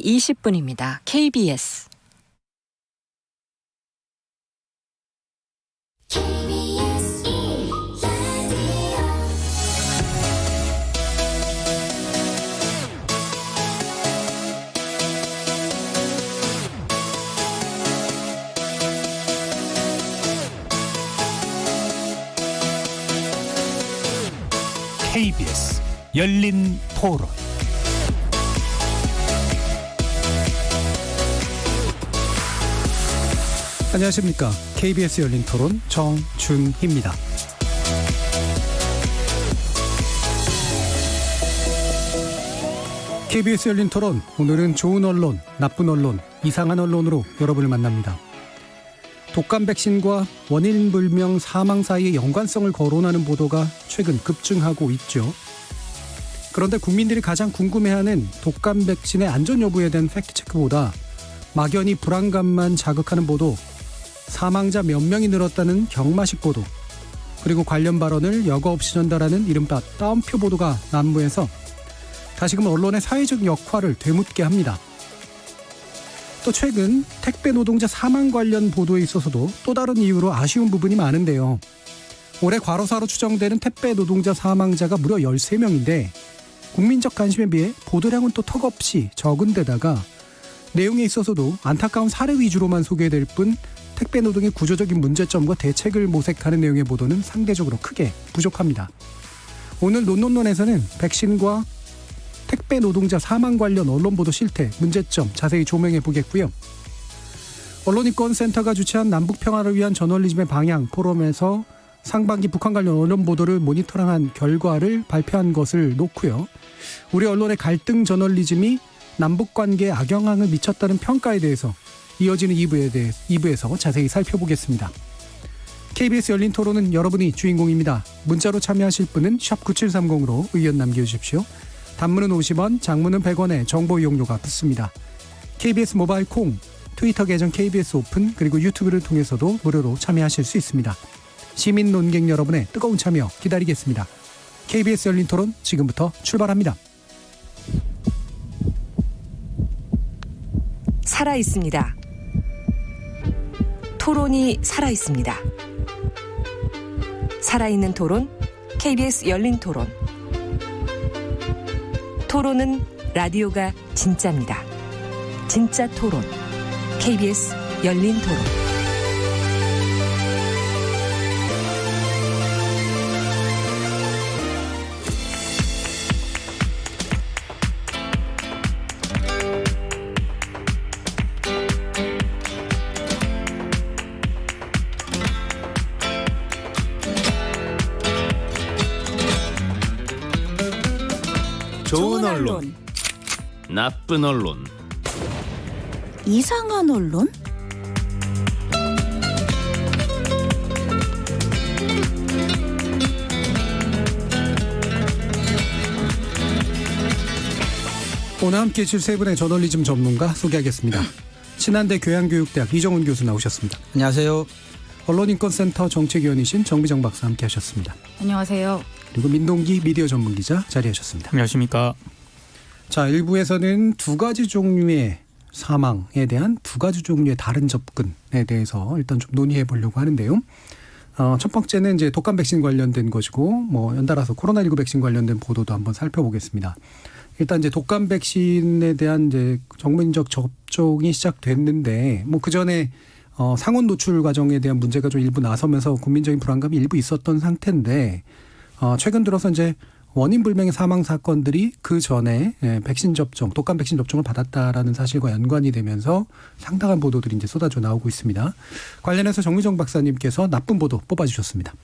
20분입니다. KBS KBS 열린 토론. 안녕하십니까. KBS 열린 토론 정준희입니다. KBS 열린 토론, 오늘은 좋은 언론, 나쁜 언론, 이상한 언론으로 여러분을 만납니다. 독감 백신과 원인 불명 사망 사이의 연관성을 거론하는 보도가 최근 급증하고 있죠. 그런데 국민들이 가장 궁금해하는 독감 백신의 안전 여부에 대한 팩트체크보다 막연히 불안감만 자극하는 보도, 사망자 몇 명이 늘었다는 경마식 보도, 그리고 관련 발언을 여과 없이 전달하는 이른바 따옴표 보도가 난무해서 다시금 언론의 사회적 역할을 되묻게 합니다. 또 최근 택배 노동자 사망 관련 보도에 있어서도 또 다른 이유로 아쉬운 부분이 많은데요. 올해 과로사로 추정되는 택배 노동자 사망자가 무려 13명인데 국민적 관심에 비해 보도량은 또 턱없이 적은 데다가 내용에 있어서도 안타까운 사례 위주로만 소개될 뿐 택배 노동의 구조적인 문제점과 대책을 모색하는 내용의 보도는 상대적으로 크게 부족합니다. 오늘 논논논에서는 백신과 택배 노동자 사망 관련 언론 보도 실태, 문제점 자세히 조명해 보겠고요. 언론인권센터가 주최한 남북 평화를 위한 저널리즘의 방향 포럼에서 상반기 북한 관련 언론 보도를 모니터링한 결과를 발표한 것을 놓고요. 우리 언론의 갈등 저널리즘이 남북 관계에 악영향을 미쳤다는 평가에 대해서 이어지는 2부에서 자세히 살펴보겠습니다. KBS 열린 토론은 여러분이 주인공입니다. 문자로 참여하실 분은 샵 9730으로 의견 남겨주십시오. 단문은 50원, 장문은 100원에 정보 이용료가 붙습니다. KBS 모바일 콩, 트위터 계정 KBS 오픈, 그리고 유튜브를 통해서도 무료로 참여하실 수 있습니다. 시민 논객 여러분의 뜨거운 참여 기다리겠습니다. KBS 열린 토론 지금부터 출발합니다. 살아있습니다. 토론이 살아있습니다. 살아있는 토론, KBS 열린 토론. 토론은 라디오가 진짜입니다. 진짜 토론, KBS 열린 토론. 좋은 언론, 나쁜 언론, 이상한 언론? 오늘 함께해 주실 세 분의 저널리즘 전문가 소개하겠습니다. 신한대 교양교육대학 이정훈 교수 나오셨습니다. 안녕하세요. 언론인권센터 정책위원이신 정비정 박사 함께하셨습니다. 안녕하세요. 그리고 민동기 미디어 전문기자 자리하셨습니다. 안녕하십니까. 자, 1부에서는 두 가지 종류의 사망에 대한 두 가지 종류의 다른 접근에 대해서 일단 좀 논의해 보려고 하는데요. 첫 번째는 이제 독감 백신 관련된 것이고, 뭐 연달아서 코로나19 백신 관련된 보도도 한번 살펴보겠습니다. 일단 이제 독감 백신에 대한 이제 정민적 접종이 시작됐는데, 뭐 그 전에 상온 노출 과정에 대한 문제가 좀 일부 나서면서 국민적인 불안감이 일부 있었던 상태인데, 최근 들어서 이제 원인 불명의 사망 사건들이 그 전에 백신 접종, 독감 백신 접종을 받았다라는 사실과 연관이 되면서 상당한 보도들이 이제 쏟아져 나오고 있습니다. 관련해서 정미정 박사님께서 나쁜 보도 뽑아주셨습니다.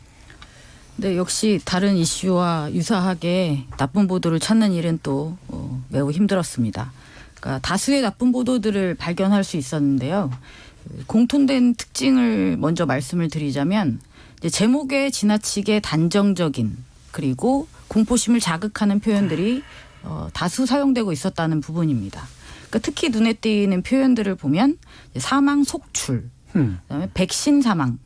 네, 역시 다른 이슈와 유사하게 나쁜 보도를 찾는 일은 또 매우 힘들었습니다. 그러니까 다수의 나쁜 보도들을 발견할 수 있었는데요. 공통된 특징을 먼저 말씀을 드리자면 이제 제목에 지나치게 단정적인 그리고 공포심을 자극하는 표현들이 다수 사용되고 있었다는 부분입니다. 그러니까 특히 눈에 띄는 표현들을 보면 사망 속출, 그다음에 백신 사망,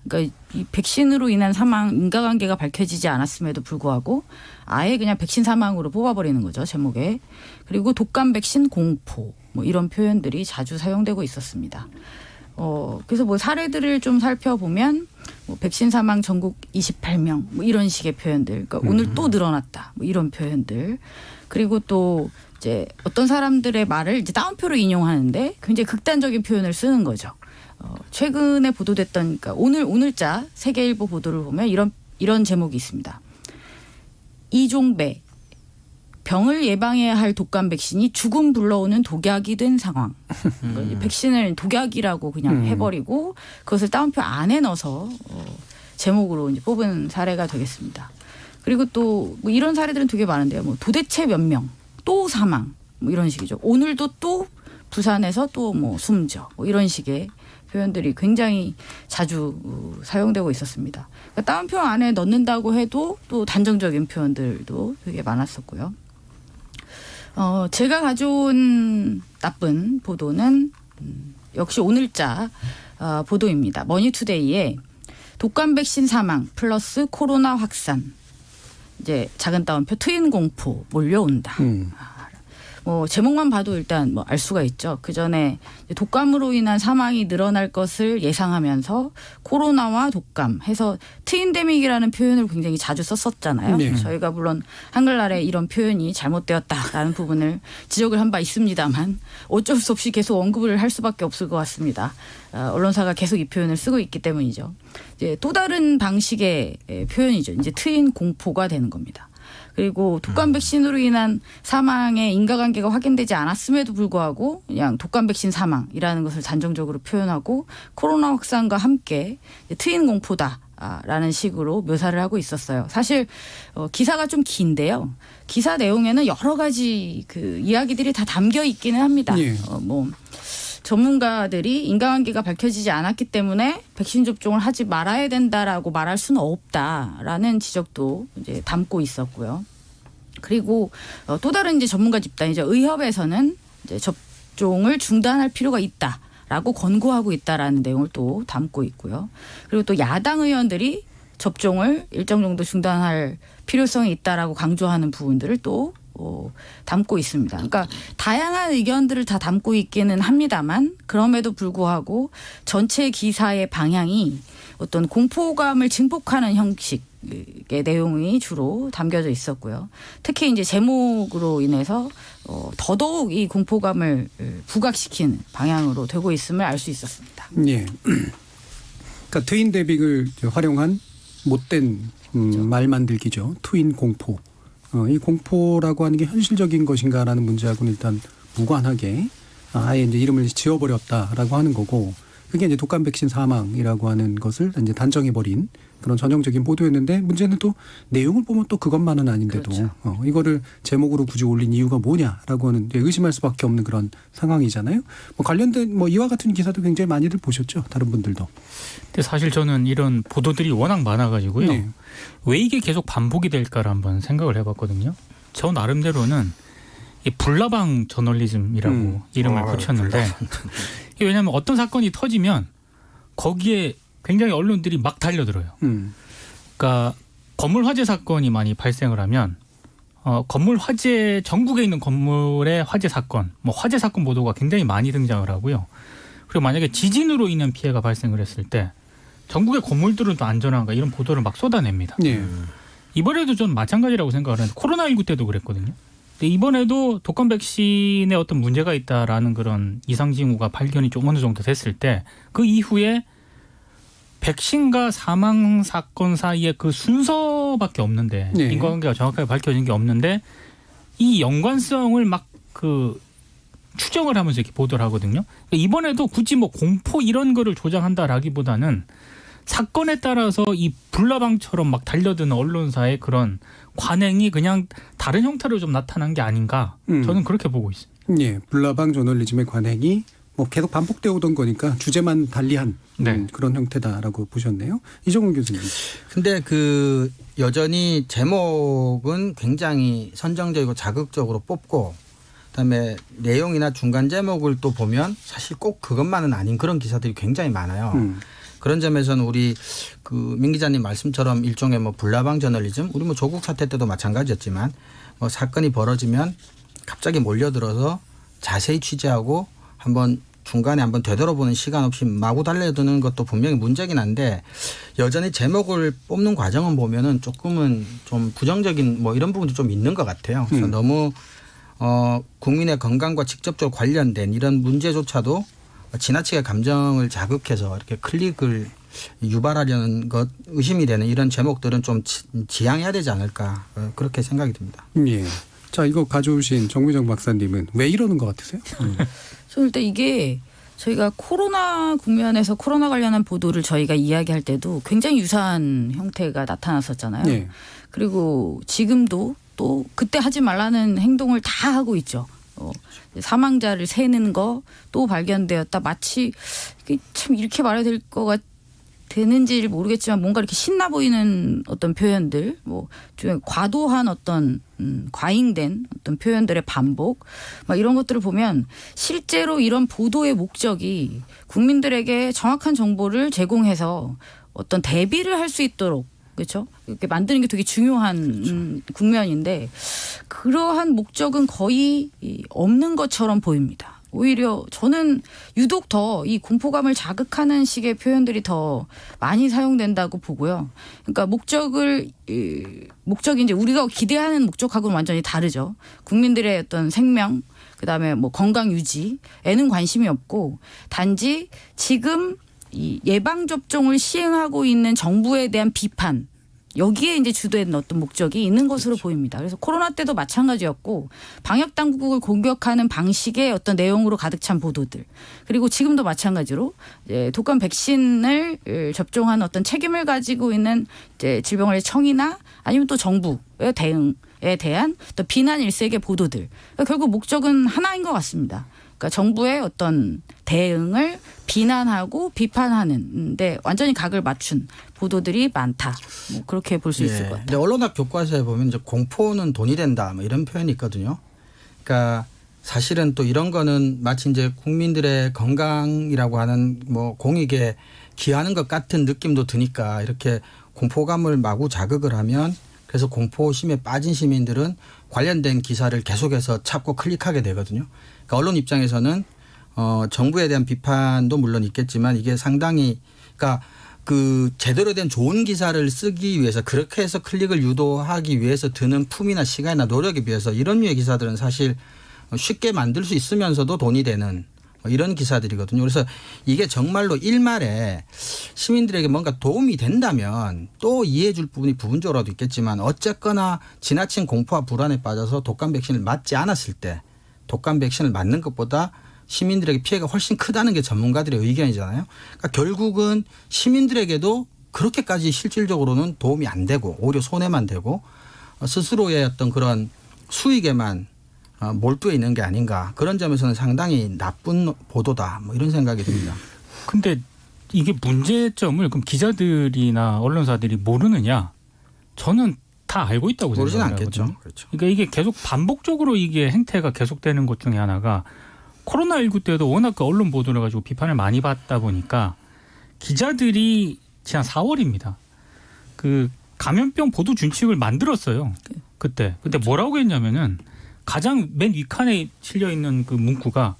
그러니까 이 백신으로 인한 사망 인과관계가 밝혀지지 않았음에도 불구하고 아예 그냥 백신 사망으로 뽑아버리는 거죠, 제목에. 그리고 독감 백신 공포 뭐 이런 표현들이 자주 사용되고 있었습니다. 그래서 뭐 사례들을 좀 살펴보면 뭐 백신 사망 전국 28명 뭐 이런 식의 표현들. 그러니까 오늘 또 늘어났다 뭐 이런 표현들. 그리고 또 이제 어떤 사람들의 말을 이제 따옴표로 인용하는데 굉장히 극단적인 표현을 쓰는 거죠. 최근에 보도됐던 그러니까 오늘자 세계일보 보도를 보면 이런 제목이 있습니다. 이종배 병을 예방해야 할 독감 백신이 죽음 불러오는 독약이 된 상황. 그러니까 백신을 독약이라고 그냥 해버리고 그것을 따옴표 안에 넣어서 제목으로 이제 뽑은 사례가 되겠습니다. 그리고 또 뭐 이런 사례들은 되게 많은데요. 뭐 도대체 몇 명, 또 사망, 뭐 이런 식이죠. 오늘도 또 부산에서 또 뭐 숨져, 뭐 이런 식의 표현들이 굉장히 자주 사용되고 있었습니다. 그러니까 따옴표 안에 넣는다고 해도 또 단정적인 표현들도 되게 많았었고요. 제가 가져온 나쁜 보도는 역시 오늘자 보도입니다. 머니투데이에 독감 백신 사망 플러스 코로나 확산. 이제 작은 따옴표 트윈 공포 몰려온다. 뭐 제목만 봐도 일단 뭐 알 수가 있죠. 그 전에 독감으로 인한 사망이 늘어날 것을 예상하면서 코로나와 독감 해서 트윈데믹이라는 표현을 굉장히 자주 썼었잖아요. 네. 저희가 물론 한글날에 이런 표현이 잘못되었다라는 부분을 지적을 한 바 있습니다만 어쩔 수 없이 계속 언급을 할 수밖에 없을 것 같습니다. 언론사가 계속 이 표현을 쓰고 있기 때문이죠. 이제 또 다른 방식의 표현이죠. 이제 트윈 공포가 되는 겁니다. 그리고 독감 백신으로 인한 사망의 인과관계가 확인되지 않았음에도 불구하고 그냥 독감 백신 사망이라는 것을 단정적으로 표현하고 코로나 확산과 함께 트윈 공포다라는 식으로 묘사를 하고 있었어요. 사실 기사가 좀 긴데요. 기사 내용에는 여러 가지 그 이야기들이 다 담겨 있기는 합니다. 예. 뭐 전문가들이 인과관계가 밝혀지지 않았기 때문에 백신 접종을 하지 말아야 된다라고 말할 수는 없다라는 지적도 이제 담고 있었고요. 그리고 또 다른 이제 전문가 집단이죠. 의협에서는 이제 접종을 중단할 필요가 있다라고 권고하고 있다라는 내용을 또 담고 있고요. 그리고 또 야당 의원들이 접종을 일정 정도 중단할 필요성이 있다라고 강조하는 부분들을 또 담고 있습니다. 그러니까 다양한 의견들을 다 담고 있기는 합니다만 그럼에도 불구하고 전체 기사의 방향이 어떤 공포감을 증폭하는 형식의 내용이 주로 담겨져 있었고요. 특히 이제 제목으로 인해서 더더욱 이 공포감을 부각시키는 방향으로 되고 있음을 알 수 있었습니다. 예. 그러니까 트윈데믹을 활용한 못된 말 만들기죠. 트윈 공포. 이 공포라고 하는 게 현실적인 것인가라는 문제하고는 일단 무관하게 아예 이제 이름을 지어버렸다라고 하는 거고 그게 이제 독감 백신 사망이라고 하는 것을 이제 단정해버린 그런 전형적인 보도였는데 문제는 또 내용을 보면 또 그것만은 아닌데도 그렇죠. 이거를 제목으로 굳이 올린 이유가 뭐냐라고 하는 의심할 수밖에 없는 그런 상황이잖아요. 뭐 관련된 뭐 이와 같은 기사도 굉장히 많이들 보셨죠. 다른 분들도. 근데 사실 저는 이런 보도들이 워낙 많아가지고요. 네. 왜 이게 계속 반복이 될까를 한번 생각을 해봤거든요. 저 나름대로는 이 불나방 저널리즘이라고 이름을 붙였는데 이게 왜냐하면 어떤 사건이 터지면 거기에 굉장히 언론들이 막 달려들어요. 그러니까 건물 화재 사건이 많이 발생을 하면 건물 화재 전국에 있는 건물의 화재 사건, 뭐 화재 사건 보도가 굉장히 많이 등장을 하고요. 그리고 만약에 지진으로 인한 피해가 발생을 했을 때 전국의 건물들은 또 안전한가 이런 보도를 막 쏟아냅니다. 네. 이번에도 전 마찬가지라고 생각을 하는데 코로나19 때도 그랬거든요. 근데 이번에도 독감 백신에 어떤 문제가 있다라는 그런 이상 징후가 발견이 좀 어느 정도 됐을 때 그 이후에 백신과 사망 사건 사이에 그 순서밖에 없는데 네. 인과관계가 정확하게 밝혀진 게 없는데 이 연관성을 막 그 추정을 하면서 이렇게 보도를 하거든요. 이번에도 굳이 뭐 공포 이런 거를 조장한다라기보다는 사건에 따라서 이 불나방처럼 막 달려드는 언론사의 그런 관행이 그냥 다른 형태로 좀 나타난 게 아닌가 저는 그렇게 보고 있습니다. 예, 불나방 저널리즘의 관행이 뭐 계속 반복되어 오던 거니까 주제만 달리한 네. 그런 형태다라고 보셨네요. 이정훈 교수님. 근데 그 여전히 제목은 굉장히 선정적이고 자극적으로 뽑고 그다음에 내용이나 중간 제목을 또 보면 사실 꼭 그것만은 아닌 그런 기사들이 굉장히 많아요. 그런 점에서는 우리 그 민 기자님 말씀처럼 일종의 뭐 불나방 저널리즘, 우리 뭐 조국 사태 때도 마찬가지였지만 뭐 사건이 벌어지면 갑자기 몰려들어서 자세히 취재하고 한번 중간에 한번 되돌아보는 시간 없이 마구 달려드는 것도 분명히 문제긴 한데 여전히 제목을 뽑는 과정은 보면은 조금은 좀 부정적인 뭐 이런 부분도 좀 있는 것 같아요. 그래서 너무 국민의 건강과 직접적으로 관련된 이런 문제조차도 지나치게 감정을 자극해서 이렇게 클릭을 유발하려는 것 의심이 되는 이런 제목들은 좀 지양해야 되지 않을까 그렇게 생각이 듭니다. 예. 자, 이거 가져오신 정미정 박사님은 왜 이러는 것 같으세요? 저는 일단 이게 저희가 코로나 국면에서 코로나 관련한 보도를 저희가 이야기할 때도 굉장히 유사한 형태가 나타났었잖아요. 네. 그리고 지금도 또 그때 하지 말라는 행동을 다 하고 있죠. 사망자를 세는 거 또 발견되었다. 마치 참 이렇게 말해야 될 것 되는지 모르겠지만 뭔가 이렇게 신나 보이는 어떤 표현들, 뭐 좀 과도한 어떤 과잉된 어떤 표현들의 반복, 막 이런 것들을 보면 실제로 이런 보도의 목적이 국민들에게 정확한 정보를 제공해서 어떤 대비를 할 수 있도록 그렇죠? 이렇게 만드는 게 되게 중요한 국면인데 그러한 목적은 거의 없는 것처럼 보입니다. 오히려 저는 유독 더 이 공포감을 자극하는 식의 표현들이 더 많이 사용된다고 보고요. 그러니까 목적이 이제 우리가 기대하는 목적하고는 완전히 다르죠. 국민들의 어떤 생명, 그다음에 뭐 건강 유지에는 관심이 없고 단지 지금 이 예방 접종을 시행하고 있는 정부에 대한 비판 여기에 이제 주된 어떤 목적이 있는 것으로 보입니다. 그래서 코로나 때도 마찬가지였고 방역 당국을 공격하는 방식의 어떤 내용으로 가득 찬 보도들 그리고 지금도 마찬가지로 이제 독감 백신을 접종한 어떤 책임을 가지고 있는 이제 질병관리청이나 아니면 또 정부의 대응에 대한 또 비난 일색의 보도들 그러니까 결국 목적은 하나인 것 같습니다. 그러니까 정부의 어떤 대응을 비난하고 비판하는데 완전히 각을 맞춘 보도들이 많다. 뭐 그렇게 볼 수 있을 것 같아요. 근데 언론학 교과서에 보면 이제 공포는 돈이 된다, 뭐 이런 표현이 있거든요. 그러니까 사실은 또 이런 거는 마치 이제 국민들의 건강이라고 하는 뭐 공익에 기하는 것 같은 느낌도 드니까 이렇게 공포감을 마구 자극을 하면 그래서 공포심에 빠진 시민들은 관련된 기사를 계속해서 찾고 클릭하게 되거든요. 그러니까 언론 입장에서는 정부에 대한 비판도 물론 있겠지만 이게 상당히 그러니까 그 제대로 된 좋은 기사를 쓰기 위해서 그렇게 해서 클릭을 유도하기 위해서 드는 품이나 시간이나 노력에 비해서 이런 류의 기사들은 사실 쉽게 만들 수 있으면서도 돈이 되는 이런 기사들이거든요. 그래서 이게 정말로 일말에 시민들에게 뭔가 도움이 된다면 또 이해해 줄 부분이 부분적으로도 있겠지만 어쨌거나 지나친 공포와 불안에 빠져서 독감 백신을 맞지 않았을 때 독감 백신을 맞는 것보다 시민들에게 피해가 훨씬 크다는 게 전문가들의 의견이잖아요. 그러니까 결국은 시민들에게도 그렇게까지 실질적으로는 도움이 안 되고 오히려 손해만 되고 스스로의 어떤 그런 수익에만 몰두해 있는 게 아닌가. 그런 점에서는 상당히 나쁜 보도다. 뭐 이런 생각이 듭니다. 근데 이게 문제점을 그럼 기자들이나 언론사들이 모르느냐? 저는 다 알고 있다고 모르진 생각하거든요. 않겠죠. 그렇죠. 그러니까 이게 계속 반복적으로 이게 행태가 계속되는 것 중에 하나가 코로나19 때도 워낙 그 언론 보도를 가지고 비판을 많이 받다 보니까 기자들이 지난 4월입니다. 그 감염병 보도 준칙을 만들었어요. 그때. 근데 뭐라고 했냐면은 가장 맨 윗칸에 실려 있는 그 문구가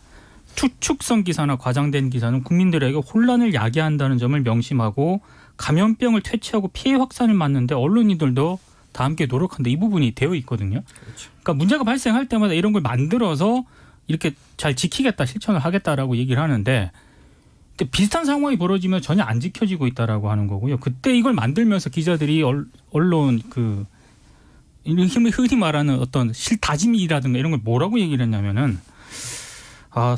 추측성 기사나 과장된 기사는 국민들에게 혼란을 야기한다는 점을 명심하고 감염병을 퇴치하고 피해 확산을 막는데 언론인들도 다 함께 노력한다. 이 부분이 되어 있거든요. 그렇죠. 그러니까 문제가 발생할 때마다 이런 걸 만들어서 이렇게 잘 지키겠다, 실천을 하겠다라고 얘기를 하는데 근데 비슷한 상황이 벌어지면 전혀 안 지켜지고 있다라고 하는 거고요. 그때 이걸 만들면서 기자들이 언론 그 흔히 말하는 어떤 실다짐이라든가 이런 걸 뭐라고 얘기를 했냐면은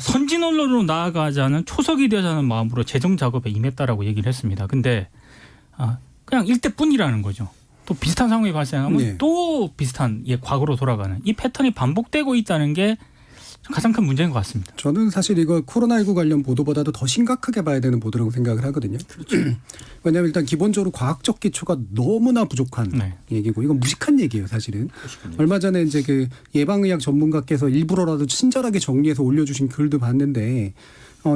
선진 언론으로 나아가자는 초석이 되자는 마음으로 재정 작업에 임했다라고 얘기를 했습니다. 근데 그냥 일대뿐이라는 거죠. 또 비슷한 상황이 발생하면 네. 또 비슷한 과거로 돌아가는 이 패턴이 반복되고 있다는 게 가장 큰 문제인 것 같습니다. 저는 사실 이거 코로나19 관련 보도보다도 더 심각하게 봐야 되는 보도라고 생각을 하거든요. 왜냐하면 일단 기본적으로 과학적 기초가 너무나 부족한 얘기고 이건 무식한 얘기예요, 사실은. 얼마 전에 이제 그 예방의학 전문가께서 일부러라도 친절하게 정리해서 올려주신 글도 봤는데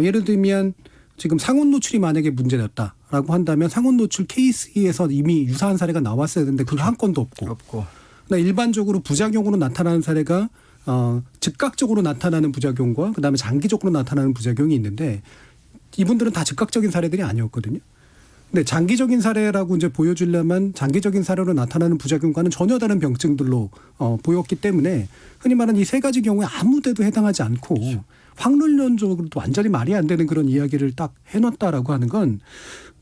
예를 들면 지금 상온 노출이 만약에 문제였다. 있다라고 한다면 상온 노출 케이스에서 이미 유사한 사례가 나왔어야 되는데 그 한 건도 없고. 그러니까 일반적으로 부작용으로 나타나는 사례가 즉각적으로 나타나는 부작용과 그다음에 장기적으로 나타나는 부작용이 있는데 이분들은 다 즉각적인 사례들이 아니었거든요. 근데 장기적인 사례라고 이제 보여주려면 장기적인 사례로 나타나는 부작용과는 전혀 다른 병증들로 보였기 때문에 흔히 말하는 이 세 가지 경우에 아무 데도 해당하지 않고 확률론적으로도 완전히 말이 안 되는 그런 이야기를 딱 해놨다라고 하는 건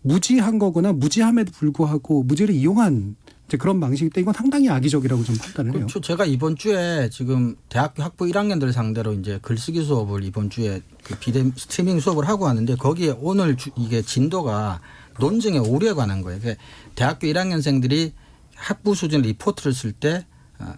무지한 거거나 무지함에도 불구하고 무지를 이용한 이제 그런 방식이기 때문에 이건 상당히 악의적이라고 좀 판단을 해요. 그렇죠. 제가 이번 주에 지금 대학교 학부 1학년들 상대로 이제 글쓰기 수업을 이번 주에 그 비대 스트리밍 수업을 하고 왔는데 거기에 오늘 이게 진도가 논증의 오류에 관한 거예요. 그러니까 대학교 1학년생들이 학부 수준 리포트를 쓸 때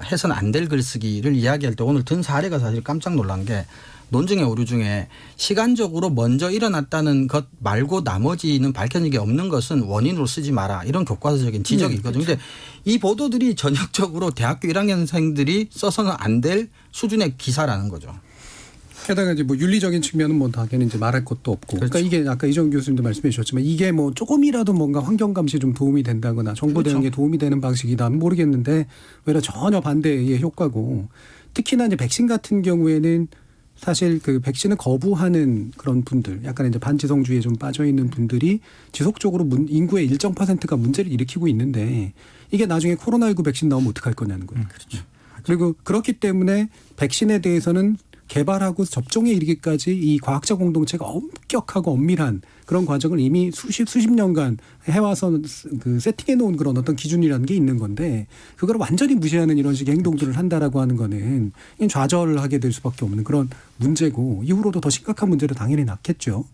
해서는 안 될 글쓰기를 이야기할 때 오늘 든 사례가 사실 깜짝 놀란 게 논증의 오류 중에 시간적으로 먼저 일어났다는 것 말고 나머지는 밝혀진 게 없는 것은 원인으로 쓰지 마라. 이런 교과서적인 지적이 있거든요. 그런데 이 보도들이 전형적으로 대학교 1학년생들이 써서는 안 될 수준의 기사라는 거죠. 게다가 이제 뭐 윤리적인 측면은 뭐 당연히 이제 말할 것도 없고. 그러니까 이게 아까 이정 교수님도 말씀해 주셨지만 이게 뭐 조금이라도 뭔가 환경 감시에 좀 도움이 된다거나 정보 대응에 도움이 되는 방식이다 모르겠는데 오히려 전혀 반대의 효과고 특히나 이제 백신 같은 경우에는 사실 그 백신을 거부하는 그런 분들 약간 이제 반지성주의에 좀 빠져 있는 분들이 지속적으로 인구의 일정 %가 문제를 일으키고 있는데 이게 나중에 코로나19 백신 나오면 어떡할 거냐는 거예요. 그렇죠. 그리고 그렇기 때문에 백신에 대해서는 개발하고 접종에 이르기까지 이 과학자 공동체가 엄격하고 엄밀한 그런 과정을 이미 수십 년간 해와서 그 세팅해 놓은 그런 어떤 기준이라는 게 있는 건데 그걸 완전히 무시하는 이런 식의 행동들을 한다라고 하는 거는 좌절하게 될 수밖에 없는 그런 문제고 이후로도 더 심각한 문제를 당연히 낳겠죠.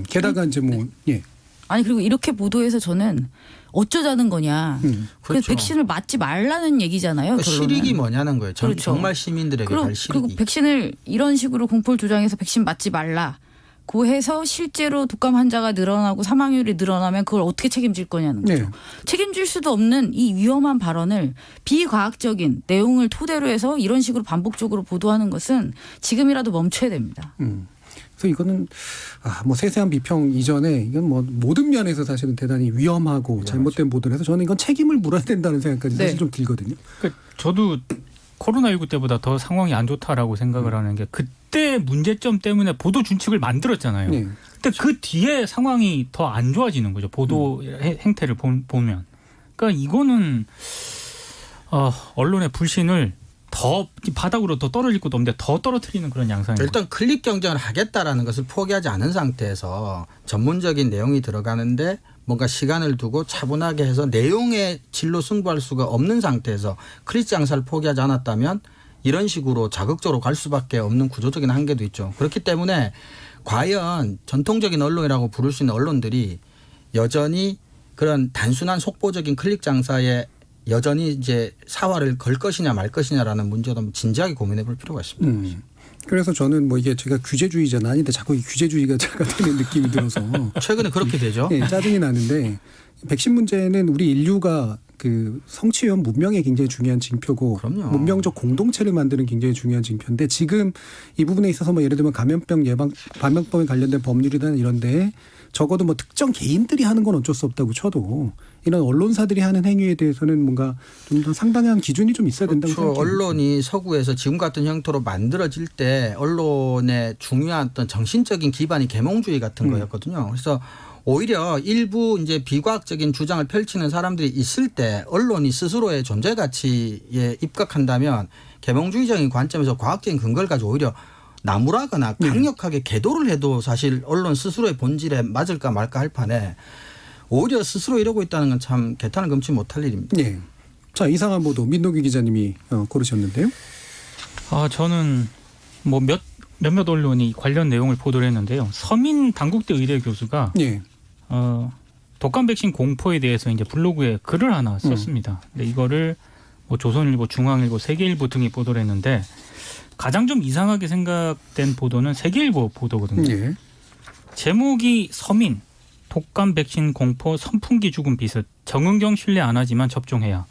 게다가 이제 뭐 예. 아니 그리고 이렇게 보도해서 저는 어쩌자는 거냐. 그래서 그렇죠. 백신을 맞지 말라는 얘기잖아요. 그러니까 실익이 뭐냐는 거예요. 그렇죠. 정말 시민들에게 갈 실익이. 그리고 백신을 이런 식으로 공포를 조장해서 백신 맞지 말라. 고 해서 실제로 독감 환자가 늘어나고 사망률이 늘어나면 그걸 어떻게 책임질 거냐는 거죠. 네. 책임질 수도 없는 이 위험한 발언을 비과학적인 내용을 토대로 해서 이런 식으로 반복적으로 보도하는 것은 지금이라도 멈춰야 됩니다. 그래서 이거는 뭐 세세한 비평 이전에 이건 뭐 모든 면에서 사실은 대단히 위험하고 잘못된 보도를 해서 저는 이건 책임을 물어야 된다는 생각까지 사실 좀 들거든요. 그러니까 저도 코로나19 때보다 더 상황이 안 좋다라고 생각을 하는 게 그때 문제점 때문에 보도 준칙을 만들었잖아요. 네. 근데 그 뒤에 상황이 더 안 좋아지는 거죠. 보도 행태를 보면. 그러니까 이거는 언론의 불신을 더 바닥으로 더 떨어질 것도 없는데 더 떨어뜨리는 그런 양상이에요. 일단 클릭 경쟁을 하겠다라는 것을 포기하지 않은 상태에서 전문적인 내용이 들어가는데 뭔가 시간을 두고 차분하게 해서 내용의 질로 승부할 수가 없는 상태에서 클릭 장사를 포기하지 않았다면 이런 식으로 자극적으로 갈 수밖에 없는 구조적인 한계도 있죠. 그렇기 때문에 과연 전통적인 언론이라고 부를 수 있는 언론들이 여전히 그런 단순한 속보적인 클릭 장사에 여전히 이제 사활을 걸 것이냐 말 것이냐라는 문제도 진지하게 고민해 볼 필요가 있습니다. 그래서 저는 뭐 이게 제가 규제주의자는 아닌데 자꾸 이 규제주의가 제가 되는 느낌이 들어서 최근에 그렇게 되죠. 네, 짜증이 나는데 백신 문제는 우리 인류가 그 성취형 문명에 굉장히 중요한 징표고 그럼요. 문명적 공동체를 만드는 굉장히 중요한 징표인데 지금 이 부분에 있어서 뭐 예를 들면 감염병에 관련된 법률이나 이런데 적어도 뭐 특정 개인들이 하는 건 어쩔 수 없다고 쳐도 이런 언론사들이 하는 행위에 대해서는 뭔가 좀 더 상당한 기준이 좀 있어야 된다고 그렇죠. 생각합니다. 언론이 서구에서 지금 같은 형태로 만들어질 때 언론의 중요한 어떤 정신적인 기반이 계몽주의 같은 거였거든요. 그래서 오히려 일부 이제 비과학적인 주장을 펼치는 사람들이 있을 때 언론이 스스로의 존재 가치에 입각한다면 계몽주의적인 관점에서 과학적인 근거를 가지고 오히려 나무라거나 강력하게 계도를 해도 사실 언론 스스로의 본질에 맞을까 말까 할 판에 오히려 스스로 이러고 있다는 건 참 개탄을 금치 못할 일입니다. 네. 자, 이상한 보도 민노기 기자님이 고르셨는데요. 저는 뭐 몇몇 언론이 관련 내용을 보도를 했는데요. 서민 단국대 의대 교수가 네. 독감 백신 공포에 대해서 이제 블로그에 글을 하나 썼습니다. 근데 이거를 뭐 조선일보, 중앙일보, 세계일보 등이 보도를 했는데 가장 좀 이상하게 생각된 보도는 세계일보 보도거든요. 네. 제목이 서민 독감 백신 공포 선풍기 죽음 비슷 정은경 신뢰 안 하지만 접종해야.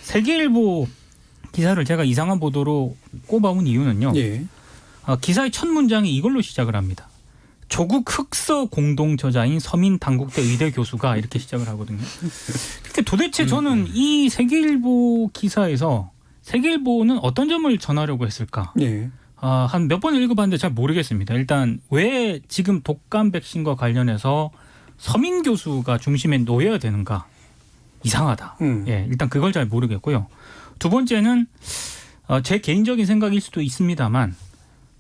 세계일보 기사를 제가 이상한 보도로 꼽아온 이유는요. 예. 기사의 첫 문장이 이걸로 시작을 합니다. 조국 흑서 공동 저자인 서민 당국대 의대 교수가 이렇게 시작을 하거든요. 근데 도대체 저는 이 세계일보 기사에서 세계일보는 어떤 점을 전하려고 했을까? 예. 한 몇 번 읽어봤는데 잘 모르겠습니다. 일단 왜 지금 독감 백신과 관련해서 서민 교수가 중심에 놓여야 되는가? 이상하다. 예, 일단 그걸 잘 모르겠고요. 두 번째는 제 개인적인 생각일 수도 있습니다만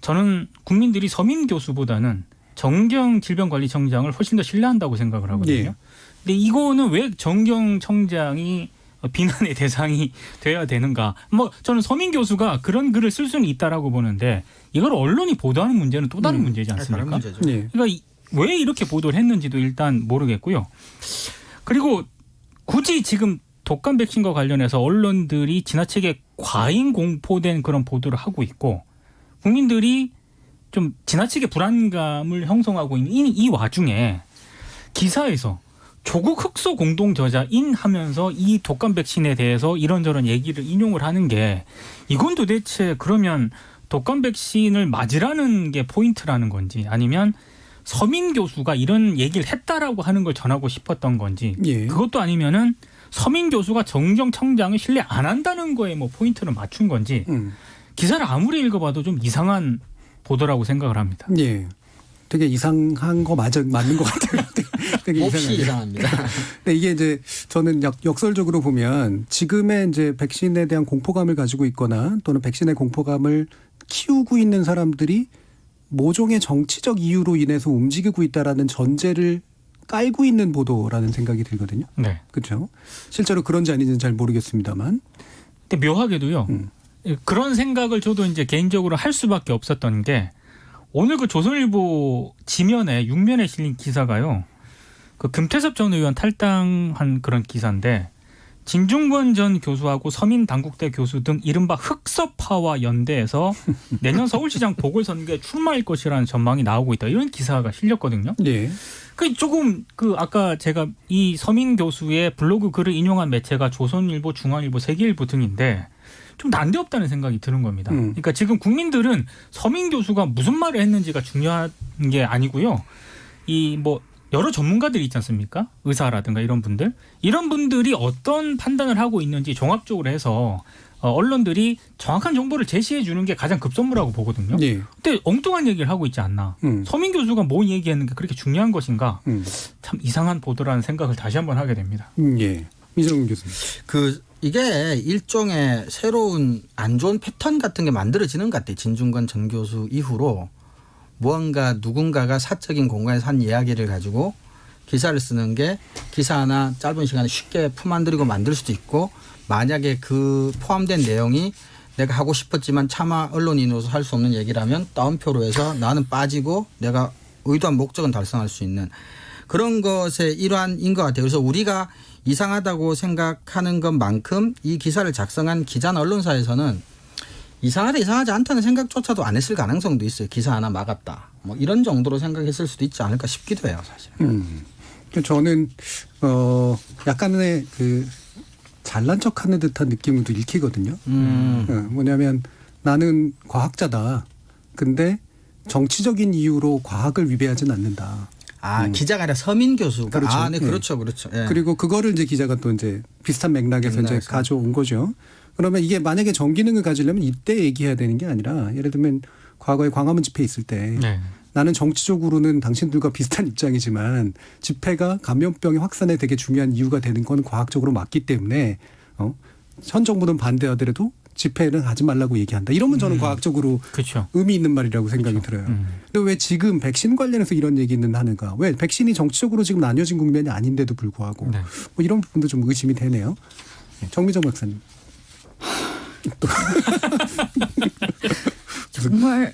저는 국민들이 서민 교수보다는 정경 질병관리청장을 훨씬 더 신뢰한다고 생각을 하거든요. 예. 근데 이거는 왜 정경 청장이 비난의 대상이 돼야 되는가? 뭐 저는 서민 교수가 그런 글을 쓸 수는 있다라고 보는데 이걸 언론이 보도하는 문제는 또 다른 문제지 않습니까? 다른 문제죠. 예. 그러니까 왜 이렇게 보도를 했는지도 일단 모르겠고요. 그리고 굳이 지금 독감 백신과 관련해서 언론들이 지나치게 과잉 공포된 그런 보도를 하고 있고 국민들이 좀 지나치게 불안감을 형성하고 있는 이 와중에 기사에서 조국 흑서 공동 저자인 하면서 이 독감 백신에 대해서 이런저런 얘기를 인용을 하는 게 이건 도대체 그러면 독감 백신을 맞으라는 게 포인트라는 건지 아니면 서민 교수가 이런 얘기를 했다라고 하는 걸 전하고 싶었던 건지 예. 그것도 아니면은 서민 교수가 정경 청장을 신뢰 안 한다는 거에 뭐 포인트를 맞춘 건지 기사를 아무리 읽어봐도 좀 이상한 보도라고 생각을 합니다. 예. 되게 이상한 거 맞는 것 같아요. 되게 몹시 이상하네요. 이상합니다. 근데 이게 이제 저는 역설적으로 보면 지금의 이제 백신에 대한 공포감을 가지고 있거나 또는 백신의 공포감을 키우고 있는 사람들이 모종의 정치적 이유로 인해서 움직이고 있다라는 전제를 깔고 있는 보도라는 생각이 들거든요. 네. 그렇죠. 실제로 그런지 아닌지는 잘 모르겠습니다만. 근데 묘하게도요. 그런 생각을 저도 이제 개인적으로 할 수밖에 없었던 게 오늘 그 조선일보 지면에 6면에 실린 기사가요. 그 금태섭 전 의원 탈당한 그런 기사인데 진중권 전 교수하고 서민 당국대 교수 등 이른바 흑서파와 연대해서 내년 서울시장 보궐선거에 출마할 것이라는 전망이 나오고 있다. 이런 기사가 실렸거든요. 예. 그 조금 그 아까 제가 이 서민 교수의 블로그 글을 인용한 매체가 조선일보, 중앙일보, 세계일보 등인데 좀 난데없다는 생각이 드는 겁니다. 그러니까 지금 국민들은 서민 교수가 무슨 말을 했는지가 중요한 게 아니고요. 이 뭐 여러 전문가들이 있지 않습니까? 의사라든가 이런 분들이 어떤 판단을 하고 있는지 종합적으로 해서 언론들이 정확한 정보를 제시해 주는 게 가장 급선무라고 보거든요. 예. 근데 엉뚱한 얘기를 하고 있지 않나. 서민 교수가 뭔 얘기했는 게 그렇게 중요한 것인가. 참 이상한 보도라는 생각을 다시 한번 하게 됩니다. 예. 이정훈 교수님. 이게 일종의 새로운 안 좋은 패턴 같은 게 만들어지는 것 같아요. 진중권 전 교수 이후로 무언가 누군가가 사적인 공간에서 한 이야기를 가지고 기사를 쓰는 게 기사 하나 짧은 시간에 쉽게 품안들이고 만들 수도 있고 만약에 그 포함된 내용이 내가 하고 싶었지만 차마 언론인으로서 할 수 없는 얘기라면 따옴표로 해서 나는 빠지고 내가 의도한 목적은 달성할 수 있는 그런 것의 일환인 것 같아요. 그래서 우리가 이상하다고 생각하는 것만큼 이 기사를 작성한 기자나 언론사에서는 이상하다 이상하지 않다는 생각조차도 안 했을 가능성도 있어요. 기사 하나 막았다. 뭐 이런 정도로 생각했을 수도 있지 않을까 싶기도 해요. 사실. 저는 약간의 그 잘난 척하는 듯한 느낌도 읽히거든요. 뭐냐면 나는 과학자다. 근데 정치적인 이유로 과학을 위배하진 않는다. 기자가 아니라 서민 교수가. 그렇죠. 네, 그렇죠, 그렇죠. 예. 그리고 그거를 이제 기자가 또 이제 비슷한 맥락에서 이제 가져온 거죠. 그러면 이게 만약에 정기능을 가지려면 이때 얘기해야 되는 게 아니라 예를 들면 과거에 광화문 집회 있을 때 나는 정치적으로는 당신들과 비슷한 입장이지만 집회가 감염병의 확산에 되게 중요한 이유가 되는 건 과학적으로 맞기 때문에 현 정부는 반대하더라도 집회는 하지 말라고 얘기한다. 이러면 저는 과학적으로 그렇죠. 의미 있는 말이라고 생각이 들어요. 근데 왜 지금 백신 관련해서 이런 얘기는 하는가? 왜 백신이 정치적으로 지금 나뉘어진 국면이 아닌데도 불구하고 뭐 이런 부분도 좀 의심이 되네요. 정미정 박사님. 정말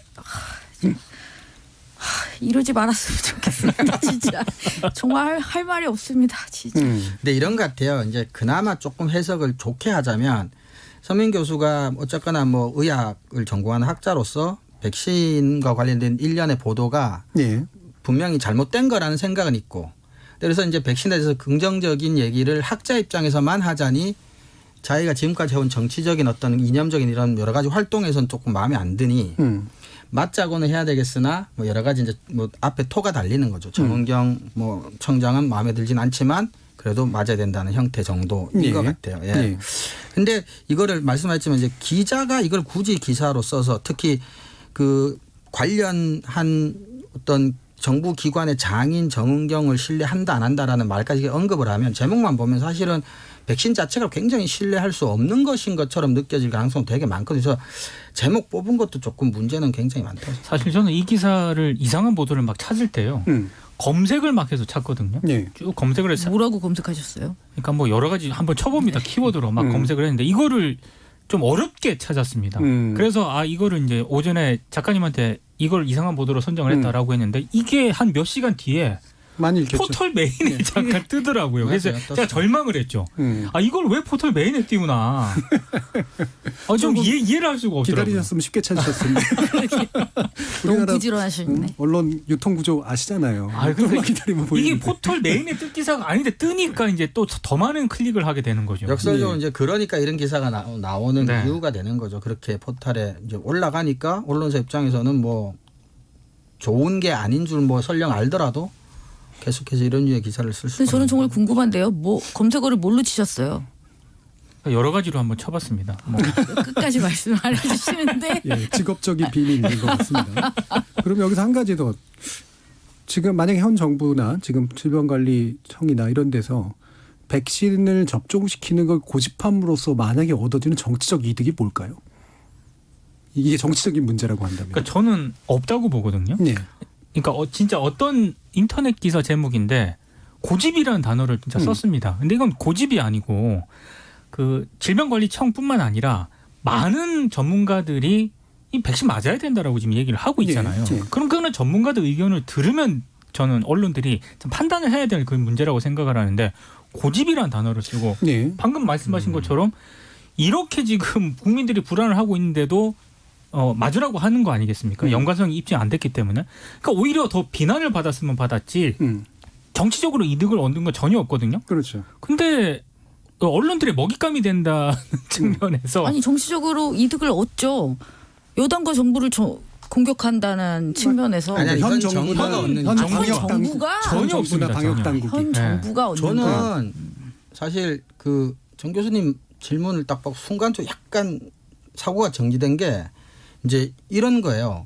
이러지 말았으면 좋겠습니다. 진짜 정말 할 말이 없습니다. 진짜. 근데 이런 것 같아요. 이제 그나마 조금 해석을 좋게 하자면 서민 교수가 어쨌거나 뭐 의학을 전공하는 학자로서 백신과 관련된 일련의 보도가 분명히 잘못된 거라는 생각은 있고 그래서 이제 백신에 대해서 긍정적인 얘기를 학자 입장에서만 하자니 자기가 지금까지 해온 정치적인 어떤 이념적인 이런 여러 가지 활동에서는 조금 마음에 안 드니 맞자고는 해야 되겠으나 뭐 여러 가지 이제 뭐 앞에 토가 달리는 거죠. 정은경 뭐 청장은 마음에 들진 않지만 그래도 맞아야 된다는 형태 정도인 예. 것 같아요. 예. 예. 근데 이거를 말씀하셨지만 이제 기자가 이걸 굳이 기사로 써서 특히 그 관련한 어떤 정부 기관의 장인 정은경을 신뢰한다 안 한다라는 말까지 언급을 하면 제목만 보면 사실은 백신 자체가 굉장히 신뢰할 수 없는 것인 것처럼 느껴질 가능성이 되게 많거든요. 그래서 제목 뽑은 것도 조금 문제는 굉장히 많다고 생각합니다. 사실 저는 이 기사를 이상한 보도를 막 찾을 때요. 검색을 막 해서 찾거든요. 예. 쭉 검색을 해서 뭐라고 검색하셨어요? 그러니까 뭐 여러 가지 한번 쳐봅니다. 키워드로 막 검색을 했는데 이거를 좀 어렵게 찾았습니다. 그래서 이거를 이제 오전에 작가님한테 이걸 이상한 보도로 선정을 했다라고 했는데 이게 한 몇 시간 뒤에 많이 읽혔죠. 포털 메인에 잠깐 뜨더라고요. 그래서 맞아요. 제가 절망을 했죠. 이걸 왜 포털 메인에 띄우나. 좀 이해를 할 수가 없더라고요. 기다리셨으면 쉽게 찾으셨을 텐데. 너무 부지런하시네. 언론 유통 구조 아시잖아요. 그러니까 조금만 기다리면 보이는데. 이게 포털 메인에 뜰 기사가 아닌데 뜨니까 이제 또 더 많은 클릭을 하게 되는 거죠. 역설적으로 예. 이제 그러니까 이런 기사가 나오는 네. 이유가 되는 거죠. 그렇게 포털에 이제 올라가니까 언론사 입장에서는 뭐 좋은 게 아닌 줄 뭐 설령 알더라도 계속해서 이런 류의 기사를 쓸 수. 근데 저는 정말 궁금한데요. 뭐 검색어를 뭘로 치셨어요? 여러 가지로 한번 쳐봤습니다. 뭐. 끝까지 말씀 안 해주시는데. 예, 직업적인 비밀인 것 같습니다. 그럼 여기서 한 가지 더. 지금 만약에 현 정부나 지금 질병관리청이나 이런 데서 백신을 접종시키는 걸 고집함으로써 만약에 얻어지는 정치적 이득이 뭘까요? 이게 정치적인 문제라고 한다면. 그러니까 저는 없다고 보거든요. 네. 그러니까 진짜 어떤 인터넷 기사 제목인데 고집이라는 단어를 진짜 썼습니다. 근데 이건 고집이 아니고 그 질병관리청뿐만 아니라 많은 전문가들이 이 백신 맞아야 된다라고 지금 얘기를 하고 있잖아요. 예, 예. 그럼 그거는 전문가들 의견을 들으면 저는 언론들이 좀 판단을 해야 될 그 문제라고 생각을 하는데 고집이라는 단어를 쓰고 네. 방금 말씀하신 것처럼 이렇게 지금 국민들이 불안을 하고 있는데도 맞으라고 하는 거 아니겠습니까? 연관성이 입증 안 됐기 때문에. 그러니까 오히려 더 비난을 받았으면 받았지 정치적으로 이득을 얻는 건 전혀 없거든요. 그렇죠. 근데 언론들의 먹잇감이 된다는 측면에서 아니 정치적으로 이득을 얻죠. 여당과 정부를 공격한다는 측면에서 아니, 현 현 정부나 정부가 얻는 현 정부 방역 당국, 정부가 현 전혀 정부나 없습니다, 방역 전혀. 당국이. 현 정부가 얻는 거. 저는 사실 그 정 교수님 질문을 딱 보고 순간적으로 약간 사고가 정지된 게 이제 이런 거예요.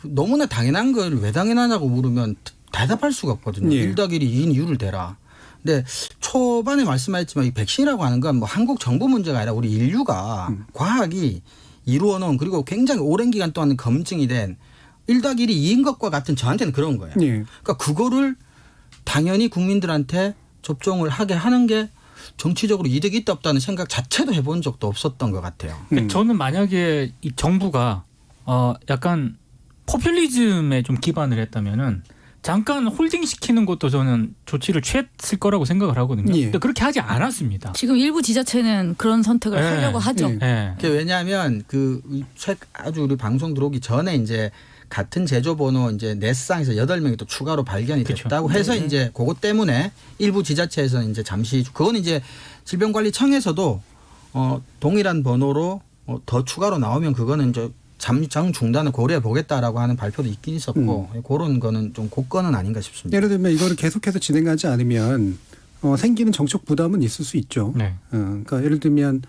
너무나 당연한 걸 왜 당연하냐고 물으면 대답할 수가 없거든요. 예. 1+1이 2인 이유를 대라. 근데 초반에 말씀하셨지만 이 백신이라고 하는 건 뭐 한국 정부 문제가 아니라 우리 인류가 과학이 이루어 놓은 그리고 굉장히 오랜 기간 동안 검증이 된 1+1이 2인 것과 같은 저한테는 그런 거예요. 예. 그러니까 그거를 당연히 국민들한테 접종을 하게 하는 게 정치적으로 이득이 있다 없다는 생각 자체도 해본 적도 없었던 것 같아요. 저는 만약에 이 정부가 약간 포퓰리즘에 좀 기반을 했다면은 잠깐 홀딩시키는 것도 저는 조치를 취했을 거라고 생각을 하거든요. 예. 근데 그렇게 하지 않았습니다. 지금 일부 지자체는 그런 선택을 네. 하려고 하죠. 네. 예. 그게 왜냐하면 아주 우리 방송 들어오기 전에 이제 같은 제조번호 이제 넷상에서 8명이 또 추가로 발견이 그쵸. 됐다고 해서 이제 그것 때문에 일부 지자체에서는 이제 잠시 그건 이제 질병관리청에서도 동일한 번호로 더 추가로 나오면 그거는 이제 잠정 중단을 고려해 보겠다라고 하는 발표도 있긴 있었고 그런 거는 좀 고건은 아닌가 싶습니다. 예를 들면 이거를 계속해서 진행하지 않으면 생기는 정책 부담은 있을 수 있죠. 네. 그러니까 예를 들면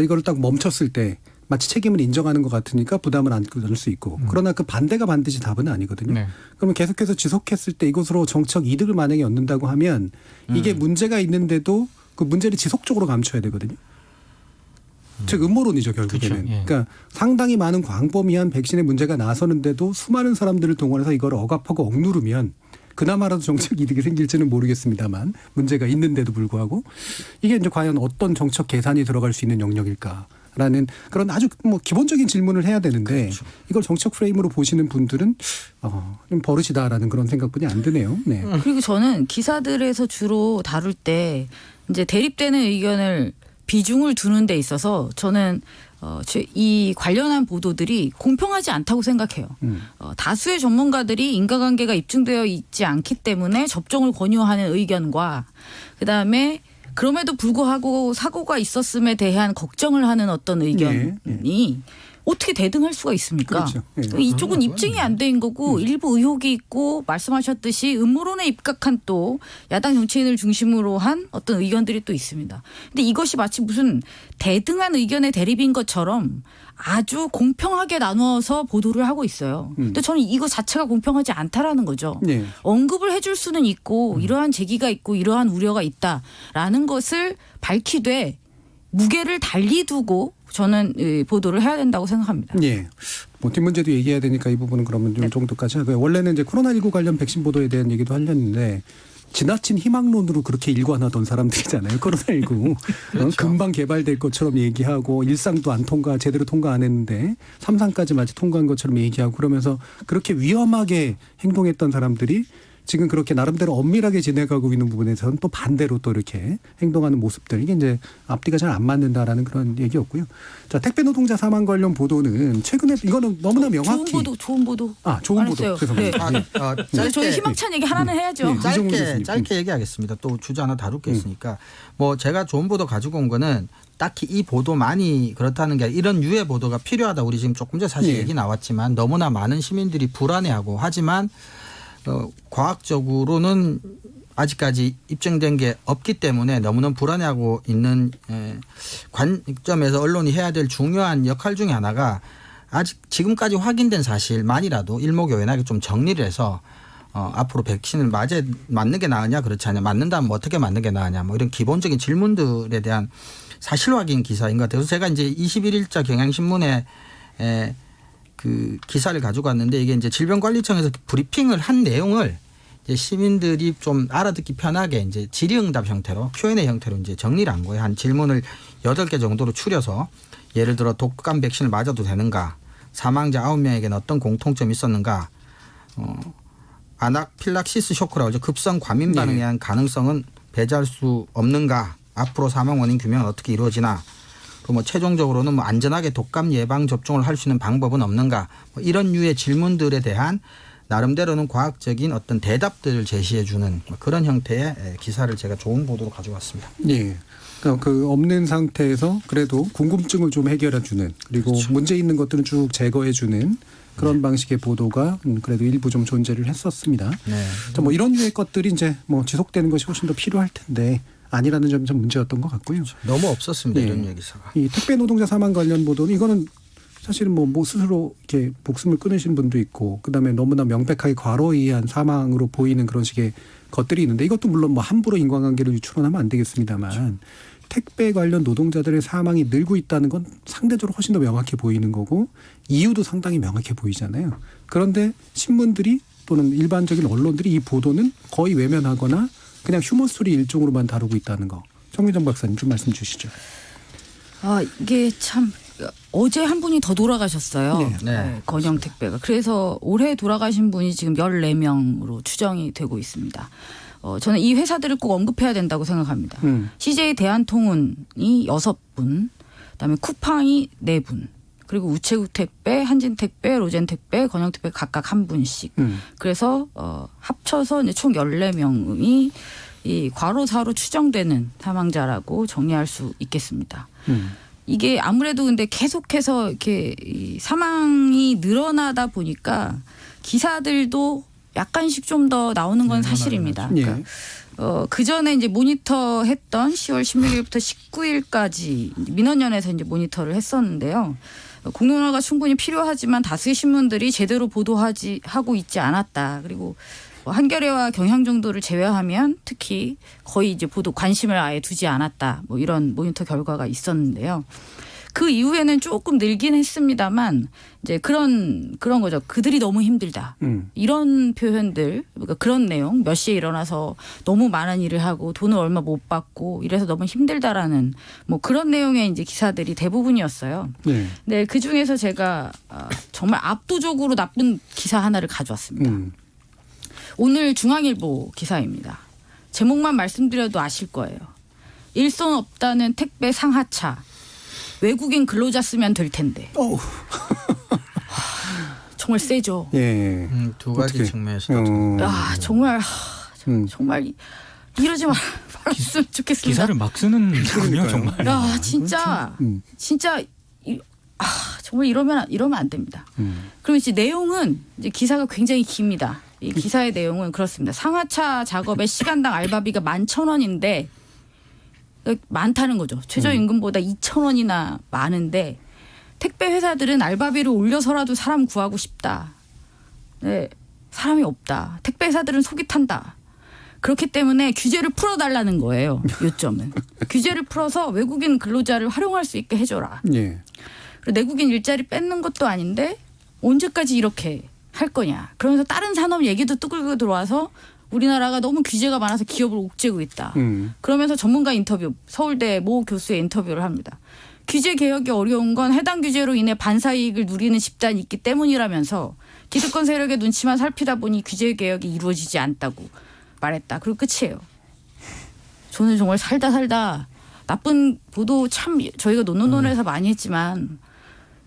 이거를 딱 멈췄을 때 마치 책임을 인정하는 것 같으니까 부담을 안 끊을 수 있고 그러나 그 반대가 반드시 답은 아니거든요. 네. 그러면 계속해서 지속했을 때 이것으로 정책 이득을 만약에 얻는다고 하면 이게 문제가 있는데도 그 문제를 지속적으로 감춰야 되거든요. 즉 음모론이죠 결국에는. 그렇죠. 예. 그러니까 상당히 많은 광범위한 백신의 문제가 나서는데도 수많은 사람들을 동원해서 이걸 억압하고 억누르면 그나마라도 정책 이득이 생길지는 모르겠습니다만 문제가 있는데도 불구하고 이게 이제 과연 어떤 정책 계산이 들어갈 수 있는 영역일까라는 그런 아주 뭐 기본적인 질문을 해야 되는데 그렇죠. 이걸 정책 프레임으로 보시는 분들은 좀 버릇이다라는 그런 생각뿐이 안 드네요. 네. 그리고 저는 기사들에서 주로 다룰 때 이제 대립되는 의견을 비중을 두는 데 있어서 저는 이 관련한 보도들이 공평하지 않다고 생각해요. 다수의 전문가들이 인과관계가 입증되어 있지 않기 때문에 접종을 권유하는 의견과 그다음에 그럼에도 불구하고 사고가 있었음에 대한 걱정을 하는 어떤 의견이 어떻게 대등할 수가 있습니까? 그렇죠. 예. 이쪽은 입증이 안 된 거고 일부 의혹이 있고 말씀하셨듯이 음모론에 입각한 또 야당 정치인을 중심으로 한 어떤 의견들이 또 있습니다. 근데 이것이 마치 무슨 대등한 의견의 대립인 것처럼 아주 공평하게 나누어서 보도를 하고 있어요. 근데 저는 이거 자체가 공평하지 않다라는 거죠. 예. 언급을 해줄 수는 있고 이러한 제기가 있고 이러한 우려가 있다라는 것을 밝히되 무게를 달리 두고 저는 보도를 해야 된다고 생각합니다. 예. 뭐 뒷문제도 얘기해야 되니까 이 부분은 그러면 이 정도까지 하고요. 원래는 이제 코로나19 관련 백신 보도에 대한 얘기도 하려는데 지나친 희망론으로 그렇게 일관하던 사람들이잖아요. 코로나19. 그렇죠. 금방 개발될 것처럼 얘기하고 일상도 안 제대로 통과 안 했는데 3상까지 마치 통과한 것처럼 얘기하고 그러면서 그렇게 위험하게 행동했던 사람들이 지금 그렇게 나름대로 엄밀하게 지내가고 있는 부분에서는 또 반대로 또 이렇게 행동하는 모습들 이게 이제 앞뒤가 잘 안 맞는다라는 그런 얘기였고요. 자, 택배 노동자 사망 관련 보도는 최근에 이거는 너무나 명확히 좋은 보도. 아, 좋은 안 보도. 했어요. 죄송합니다. 네. 예. 저희 희망찬 얘기 하나는 해야죠. 네. 이정훈 교수님. 짧게 얘기하겠습니다. 또 주제 하나 다룰 게 있으니까 뭐 제가 좋은 보도 가지고 온 거는 딱히 이 보도만이 그렇다는 게 아니라 이런 유해 보도가 필요하다. 우리 지금 조금 전에 사실 예. 얘기 나왔지만 너무나 많은 시민들이 불안해하고 하지만 과학적으로는 아직까지 입증된 게 없기 때문에 너무너무 불안해하고 있는 관점에서 언론이 해야 될 중요한 역할 중에 하나가 아직 지금까지 확인된 사실만이라도 일목요연하게 좀 정리를 해서 앞으로 백신을 맞는 게 나으냐 그렇지 않냐 맞는다면 뭐 어떻게 맞는 게 나으냐 뭐 이런 기본적인 질문들에 대한 사실 확인 기사인 것 같아요. 그래서 제가 이제 21일자 경향신문에 그 기사를 가지고 왔는데 이게 이제 질병관리청에서 브리핑을 한 내용을 이제 시민들이 좀 알아듣기 편하게 이제 질의응답 형태로 Q&A 형태로 이제 정리를 한 거예요. 한 질문을 8개 정도로 추려서 예를 들어 독감 백신을 맞아도 되는가, 사망자 9명에게는 어떤 공통점이 있었는가, 아나필락시스 쇼크라고 하죠. 급성 과민 반응에 의한 가능성은 배제할 수 없는가, 앞으로 사망 원인 규명은 어떻게 이루어지나, 뭐 최종적으로는 뭐 안전하게 독감 예방 접종을 할 수 있는 방법은 없는가, 뭐 이런 류의 질문들에 대한 나름대로는 과학적인 어떤 대답들을 제시해 주는 그런 형태의 기사를 제가 좋은 보도로 가져왔습니다. 예. 그러니까 그 없는 상태에서 그래도 궁금증을 좀 해결해 주는 그리고 그렇죠. 문제 있는 것들은 쭉 제거해 주는 그런 방식의 보도가 그래도 일부 좀 존재를 했었습니다. 네. 자, 뭐 이런 류의 것들이 이제 뭐 지속되는 것이 훨씬 더 필요할 텐데 아니라는 점이 좀 문제였던 것 같고요. 너무 없었습니다. 예. 이런 기사가. 이 택배 노동자 사망 관련 보도는 이거는 사실은 뭐 스스로 이렇게 목숨을 끊으신 분도 있고 그다음에 너무나 명백하게 과로에 의한 사망으로 보이는 그런 식의 것들이 있는데 이것도 물론 뭐 함부로 인과관계를 유추론하면 안 되겠습니다만 택배 관련 노동자들의 사망이 늘고 있다는 건 상대적으로 훨씬 더 명확해 보이는 거고 이유도 상당히 명확해 보이잖아요. 그런데 신문들이 또는 일반적인 언론들이 이 보도는 거의 외면하거나 그냥 휴머 스토리 일종으로만 다루고 있다는 거. 정미정 박사님 좀 말씀 주시죠. 이게 참 어제 한 분이 더 돌아가셨어요. 네. 건영 택배가. 그래서 올해 돌아가신 분이 지금 14명으로 추정이 되고 있습니다. 저는 이 회사들을 꼭 언급해야 된다고 생각합니다. CJ 대한통운이 6분, 그다음에 쿠팡이 4분, 그리고 우체국 택배, 한진 택배, 로젠 택배, 건영 택배 각각 1분씩. 그래서 합쳐서 이제 총 14명이 이 과로사로 추정되는 사망자라고 정리할 수 있겠습니다. 이게 아무래도 근데 계속해서 이렇게 이 사망이 늘어나다 보니까 기사들도 약간씩 좀 더 나오는 건 사실입니다. 그러니까 그 전에 이제 모니터했던 10월 16일부터 19일까지 민원연에서 이제 모니터를 했었는데요. 공론화가 충분히 필요하지만 다수의 신문들이 제대로 하고 있지 않았다. 그리고 한겨레와 경향 정도를 제외하면 특히 거의 이제 보도 관심을 아예 두지 않았다. 뭐 이런 모니터 결과가 있었는데요. 그 이후에는 조금 늘긴 했습니다만 이제 그런 거죠. 그들이 너무 힘들다. 이런 표현들, 그러니까 그런 내용, 몇 시에 일어나서 너무 많은 일을 하고 돈을 얼마 못 받고 이래서 너무 힘들다라는 뭐 그런 내용의 이제 기사들이 대부분이었어요. 네. 네, 그 중에서 제가 정말 압도적으로 나쁜 기사 하나를 가져왔습니다. 오늘 중앙일보 기사입니다. 제목만 말씀드려도 아실 거예요. 일손 없다는 택배 상하차. 외국인 근로자 쓰면 될 텐데. 정말 세죠. 예. 두 가지 어떻게? 측면에서 정말 정말 이러지 말았으면 좋겠습니다. 기사를 막 쓰는군요 정말. 진짜 정말 이러면 안 됩니다. 그럼 이제 내용은 이제 기사가 굉장히 깁니다. 이 기사의 내용은 그렇습니다. 상하차 작업에 시간당 알바비가 11,000원인데 많다는 거죠. 최저임금보다 2,000원이나 많은데 택배 회사들은 알바비를 올려서라도 사람 구하고 싶다. 네, 사람이 없다. 택배 회사들은 속이 탄다. 그렇기 때문에 규제를 풀어달라는 거예요. 요점은. 규제를 풀어서 외국인 근로자를 활용할 수 있게 해줘라. 예. 그리고 내국인 일자리 뺏는 것도 아닌데 언제까지 이렇게 할 거냐. 그러면서 다른 산업 얘기도 또 끌고 들어와서 우리나라가 너무 규제가 많아서 기업을 옥죄고 있다. 그러면서 전문가 인터뷰, 서울대 모 교수의 인터뷰를 합니다. 규제 개혁이 어려운 건 해당 규제로 인해 반사 이익을 누리는 집단이 있기 때문이라면서 기득권 세력의 눈치만 살피다 보니 규제 개혁이 이루어지지 않다고 말했다. 그리고 끝이에요. 저는 정말 살다 나쁜 보도 참 저희가 논논논에서 많이 했지만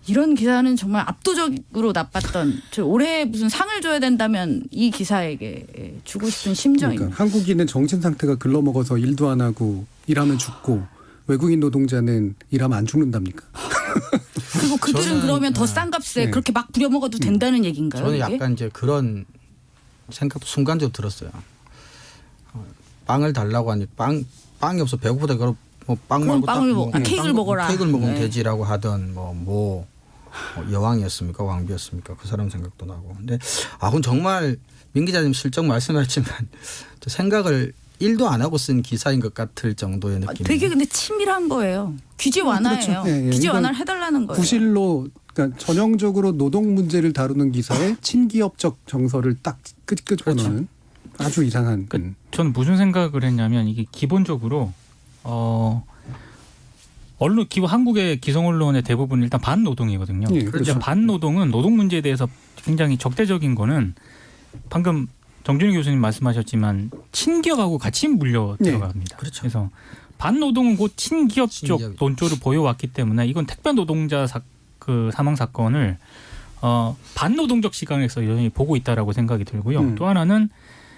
이런 기사는 정말 압도적으로 나빴던 올해 무슨 상을 줘야 된다면 이 기사에게 주고 싶은 심정입니다. 그러니까 한국인은 정신 상태가 글러먹어서 일도 안 하고 일하면 죽고 외국인 노동자는 일하면 안 죽는답니까? 그리고 그들은 그러면 더 싼 값에 그렇게 막 부려먹어도 된다는 얘기인가요? 저는 이게? 약간 이제 그런 생각도 순간적으로 들었어요. 빵을 달라고 하니 빵이 없어 배고프다 그럼 뭐빵 그럼 말고 빵을 딱 케이크를 먹어라. 케이크를 먹으면 네. 되지라고 하던 뭐 여왕이었습니까 왕비였습니까 그 사람 생각도 나고. 근데 그건 정말 민 기자님 실적 말씀하셨지만 저 생각을 1도 안 하고 쓴 기사인 것 같을 정도의 느낌. 되게 근데 치밀한 거예요. 규제 완화예요. 그렇죠. 예, 규제 이건 완화를 해달라는 거예요. 구실로 그러니까 전형적으로 노동 문제를 다루는 기사에 친기업적 정서를 딱 끄집어내는 아주 이상한. 저는 무슨 생각을 했냐면 이게 기본적으로 언론 한국의 기성 언론의 대부분 일단 반노동이거든요. 예, 그렇죠. 반노동은 노동 문제에 대해서 굉장히 적대적인 거는 방금 정준희 교수님 말씀하셨지만 친기업하고 같이 물려 들어갑니다. 그렇죠. 그래서 반노동은 곧 친기업적 친기업이. 논조를 보여왔기 때문에 이건 택배 노동자 그 사망 사건을 반노동적 시각에서 여전히 보고 있다라고 생각이 들고요. 또 하나는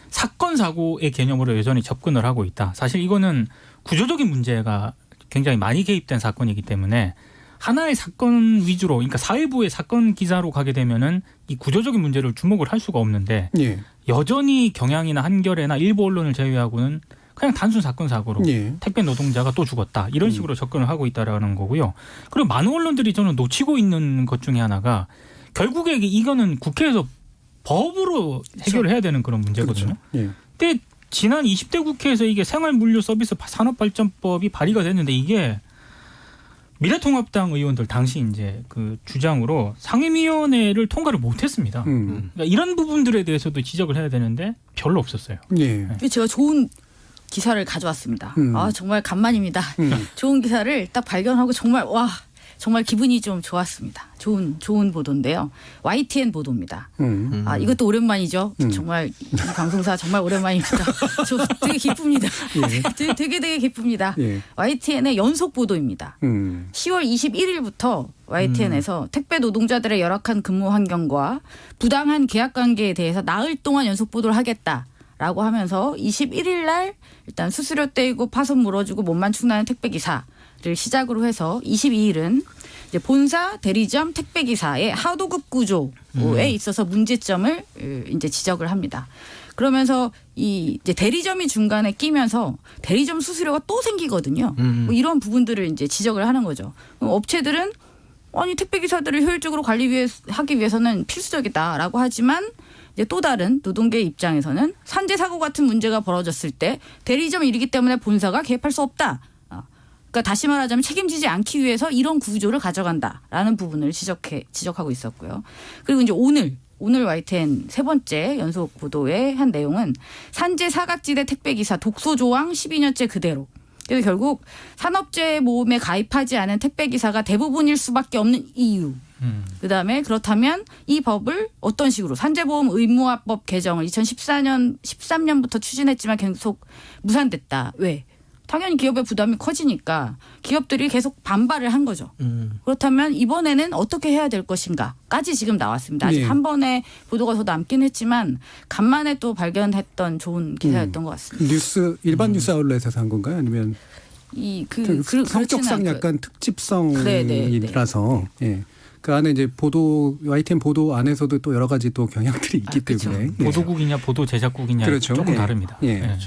사건 사고의 개념으로 여전히 접근을 하고 있다. 사실 이거는 구조적인 문제가 굉장히 많이 개입된 사건이기 때문에 하나의 사건 위주로, 그러니까 사회부의 사건 기사로 가게 되면은 이 구조적인 문제를 주목을 할 수가 없는데 예. 여전히 경향이나 한겨레나 일부 언론을 제외하고는 그냥 단순 사건 사고로 예. 택배 노동자가 또 죽었다 이런 식으로 접근을 하고 있다라는 거고요. 그리고 많은 언론들이 저는 놓치고 있는 것 중에 하나가 결국에 이거는 국회에서 법으로 해결을 해야 되는 그런 문제거든요. 예. 근데 지난 20대 국회에서 이게 생활물류서비스 산업발전법이 발의가 됐는데 이게 미래통합당 의원들 당시 이제 그 주장으로 상임위원회를 통과를 못했습니다. 그러니까 이런 부분들에 대해서도 지적을 해야 되는데 별로 없었어요. 예. 근데 제가 좋은 기사를 가져왔습니다. 정말 간만입니다. 좋은 기사를 딱 발견하고 정말 기분이 좀 좋았습니다. 좋은 보도인데요. YTN 보도입니다. 이것도 오랜만이죠. 정말 이 방송사 정말 오랜만입니다. 저 되게 기쁩니다. 예. 되게 기쁩니다. 예. YTN의 연속 보도입니다. 10월 21일부터 YTN에서 택배 노동자들의 열악한 근무 환경과 부당한 계약 관계에 대해서 나흘 동안 연속 보도를 하겠다라고 하면서 21일 날 일단 수수료 떼이고 파손 물어주고 몸만 축나는 택배 기사를 시작으로 해서 22일은 이제 본사, 대리점, 택배 기사의 하도급 구조에 있어서 문제점을 이제 지적을 합니다. 그러면서 이제 대리점이 중간에 끼면서 대리점 수수료가 또 생기거든요. 뭐 이런 부분들을 이제 지적을 하는 거죠. 그럼 업체들은 아니 택배 기사들을 효율적으로 하기 위해서는 필수적이다라고 하지만 이제 또 다른 노동계의 입장에서는 산재 사고 같은 문제가 벌어졌을 때 대리점 일이기 때문에 본사가 개입할 수 없다. 그러니까 다시 말하자면 책임지지 않기 위해서 이런 구조를 가져간다라는 부분을 지적하고 있었고요. 그리고 이제 오늘 YTN 세 번째 연속 보도의 한 내용은 산재 사각지대 택배기사 독소 조항 12년째 그대로. 그래서 결국 산업재해 모험에 가입하지 않은 택배기사가 대부분일 수밖에 없는 이유. 그다음에 그렇다면 이 법을 어떤 식으로 산재보험 의무화법 개정을 2013년부터 추진했지만 계속 무산됐다. 왜? 당연히 기업의 부담이 커지니까 기업들이 계속 반발을 한 거죠. 그렇다면 이번에는 어떻게 해야 될 것인가까지 지금 나왔습니다. 아직 한 번의 보도가 더 남긴 했지만 간만에 또 발견했던 좋은 기사였던 것 같습니다. 일반 뉴스 아울렛에서 한 건가요? 아니면 성격상 약간 특집성이라서 예. 그 안에 이제 YTN 보도 안에서도 또 여러 가지 또 경향들이 있기 때문에 예. 보도국이냐 보도 제작국이냐 그렇죠. 조금 예. 다릅니다. 예. 예.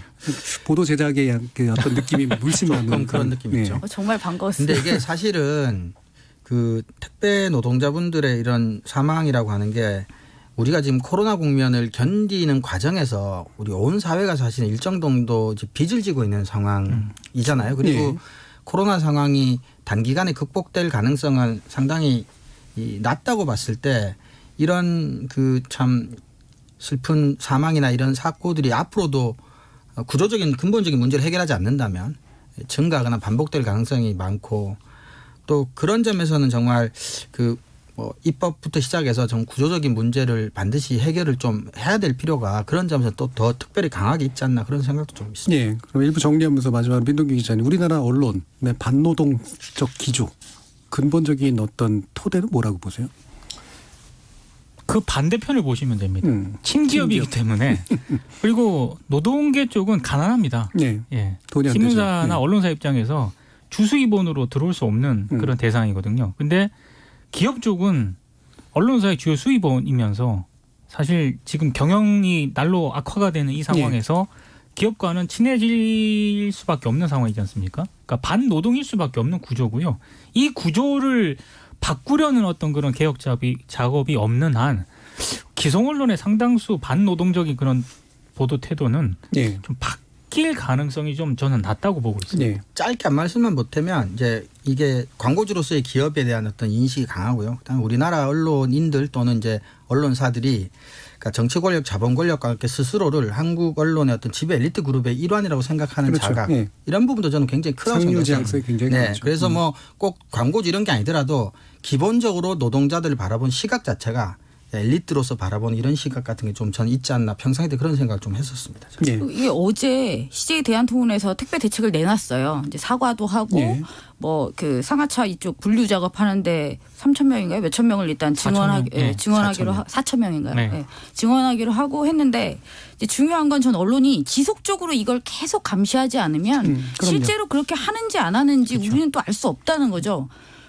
보도 제작의 그 어떤 느낌이 물씬 나는 그런 느낌이죠. 정말 반가웠습니다. 근데 이게 사실은 그 택배 노동자분들의 이런 사망이라고 하는 게 우리가 지금 코로나 국면을 견디는 과정에서 우리 온 사회가 사실은 일정 정도 이제 빚을 지고 있는 상황이잖아요. 그리고 예. 코로나 상황이 단기간에 극복될 가능성은 상당히 낮다고 봤을 때 이런 그 참 슬픈 사망이나 이런 사고들이 앞으로도 구조적인 근본적인 문제를 해결하지 않는다면 증가하거나 반복될 가능성이 많고 또 그런 점에서는 정말 그 뭐 입법부터 시작해서 좀 구조적인 문제를 반드시 해결을 좀 해야 될 필요가 그런 점에서 또 더 특별히 강하게 있지 않나 그런 생각도 좀 있습니다. 예. 그럼 일부 정리하면서 마지막 민동기 기자님, 우리나라 언론 반노동적 기조 근본적인 어떤 토대는 뭐라고 보세요? 그 반대편을 보시면 됩니다. 친기업이기 때문에 그리고 노동계 쪽은 가난합니다. 예. 예. 돈이 안 신문사나 되죠. 예. 언론사 입장에서 주수입원으로 들어올 수 없는 그런 대상이거든요. 근데 기업 쪽은 언론사의 주요 수입원이면서 사실 지금 경영이 날로 악화가 되는 이 상황에서 기업과는 친해질 수밖에 없는 상황이지 않습니까? 그러니까 반노동일 수밖에 없는 구조고요. 이 구조를 바꾸려는 어떤 그런 개혁 작업이 없는 한 기성 언론의 상당수 반노동적인 그런 보도 태도는 예. 좀 바뀔 가능성이 좀 저는 낮다고 보고 있습니다. 예. 짧게 한 말씀만 보태면 이제 이게 광고주로서의 기업에 대한 어떤 인식이 강하고요. 그다음에 우리나라 언론인들 또는 이제 언론사들이 그러니까 정치 권력, 자본 권력과 함께 스스로를 한국 언론의 어떤 지배 엘리트 그룹의 일환이라고 생각하는 그렇죠. 자각 예. 이런 부분도 저는 굉장히 크다고 상류 생각합니다. 지향성이 굉장히 네, 강하죠. 그래서 뭐 꼭 광고주 이런 게 아니더라도 기본적으로 노동자들을 바라본 시각 자체가 엘리트로서 바라보는 이런 시각 같은 게 좀 저는 있지 않나 평상시 때 그런 생각을 좀 했었습니다. 예. 이게 어제 CJ 대한통운에서 택배 대책을 내놨어요. 이제 사과도 하고 예. 뭐 그 상하차 이쪽 분류 작업하는데 3,000명인가요? 몇천 명을 일단 4,000명. 예, 증원하기로 4,000명인가요? 네. 예. 증원하기로 하고 했는데 이제 중요한 건 전 언론이 지속적으로 이걸 계속 감시하지 않으면 그럼요. 실제로 그렇게 하는지 안 하는지 우리는 또 알 수 없다는 거죠.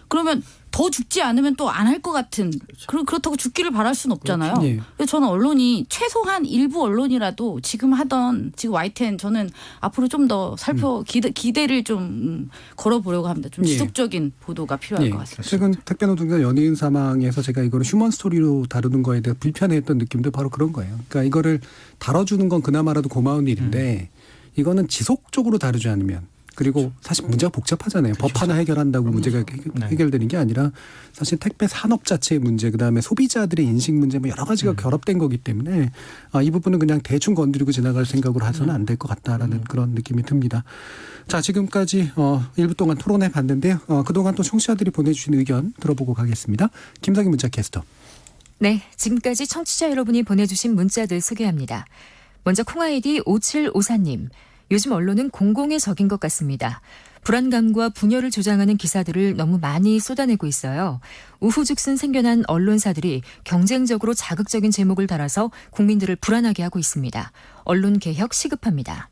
그러면 더 죽지 않으면 또 안 할 것 같은 그렇다고 죽기를 바랄 수는 없잖아요. 예. 그래서 저는 언론이 최소한 일부 언론이라도 지금 YTN 저는 앞으로 좀 더 기대를 좀 걸어보려고 합니다. 좀 예. 지속적인 보도가 필요할 것 같습니다. 최근 택배 노동자 연예인 사망에서 제가 이거를 휴먼 스토리로 다루는 거에 대해 불편해했던 느낌도 바로 그런 거예요. 그러니까 이거를 다뤄주는 건 그나마라도 고마운 일인데 이거는 지속적으로 다루지 않으면 그리고 사실 문제가 복잡하잖아요. 법 하나 해결한다고 문제가 해결되는 게 아니라 사실 택배 산업 자체의 문제, 그다음에 소비자들의 인식 문제 뭐 여러 가지가 결합된 거기 때문에 이 부분은 그냥 대충 건드리고 지나갈 생각으로 해서는 안 될 것 같다라는 그런 느낌이 듭니다. 자, 지금까지 1부 동안 토론해 봤는데요. 그동안 또 청취자들이 보내주신 의견 들어보고 가겠습니다. 김상희 문자 캐스터. 네, 지금까지 청취자 여러분이 보내주신 문자들 소개합니다. 먼저 콩아이디 5754님. 요즘 언론은 공공의 적인 것 같습니다. 불안감과 분열을 조장하는 기사들을 너무 많이 쏟아내고 있어요. 우후죽순 생겨난 언론사들이 경쟁적으로 자극적인 제목을 달아서 국민들을 불안하게 하고 있습니다. 언론 개혁 시급합니다.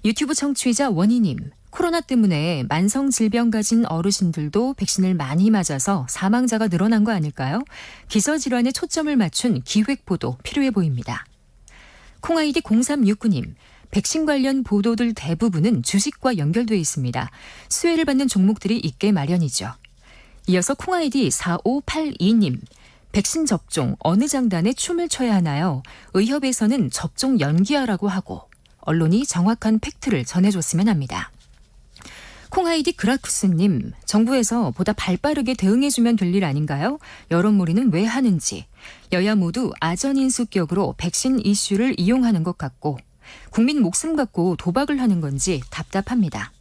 유튜브 청취자 원희님. 코로나 때문에 만성 질병 가진 어르신들도 백신을 많이 맞아서 사망자가 늘어난 거 아닐까요? 기저질환에 초점을 맞춘 기획보도 필요해 보입니다. 콩아이디 0369님. 백신 관련 보도들 대부분은 주식과 연결돼 있습니다. 수혜를 받는 종목들이 있게 마련이죠. 이어서 콩아이디 4582님. 백신 접종 어느 장단에 춤을 춰야 하나요? 의협에서는 접종 연기하라고 하고 언론이 정확한 팩트를 전해줬으면 합니다. 콩아이디 그라쿠스님. 정부에서 보다 발빠르게 대응해주면 될 일 아닌가요? 여론몰이는 왜 하는지. 여야 모두 아전인수격으로 백신 이슈를 이용하는 것 같고 국민 목숨 갖고 도박을 하는 건지 답답합니다.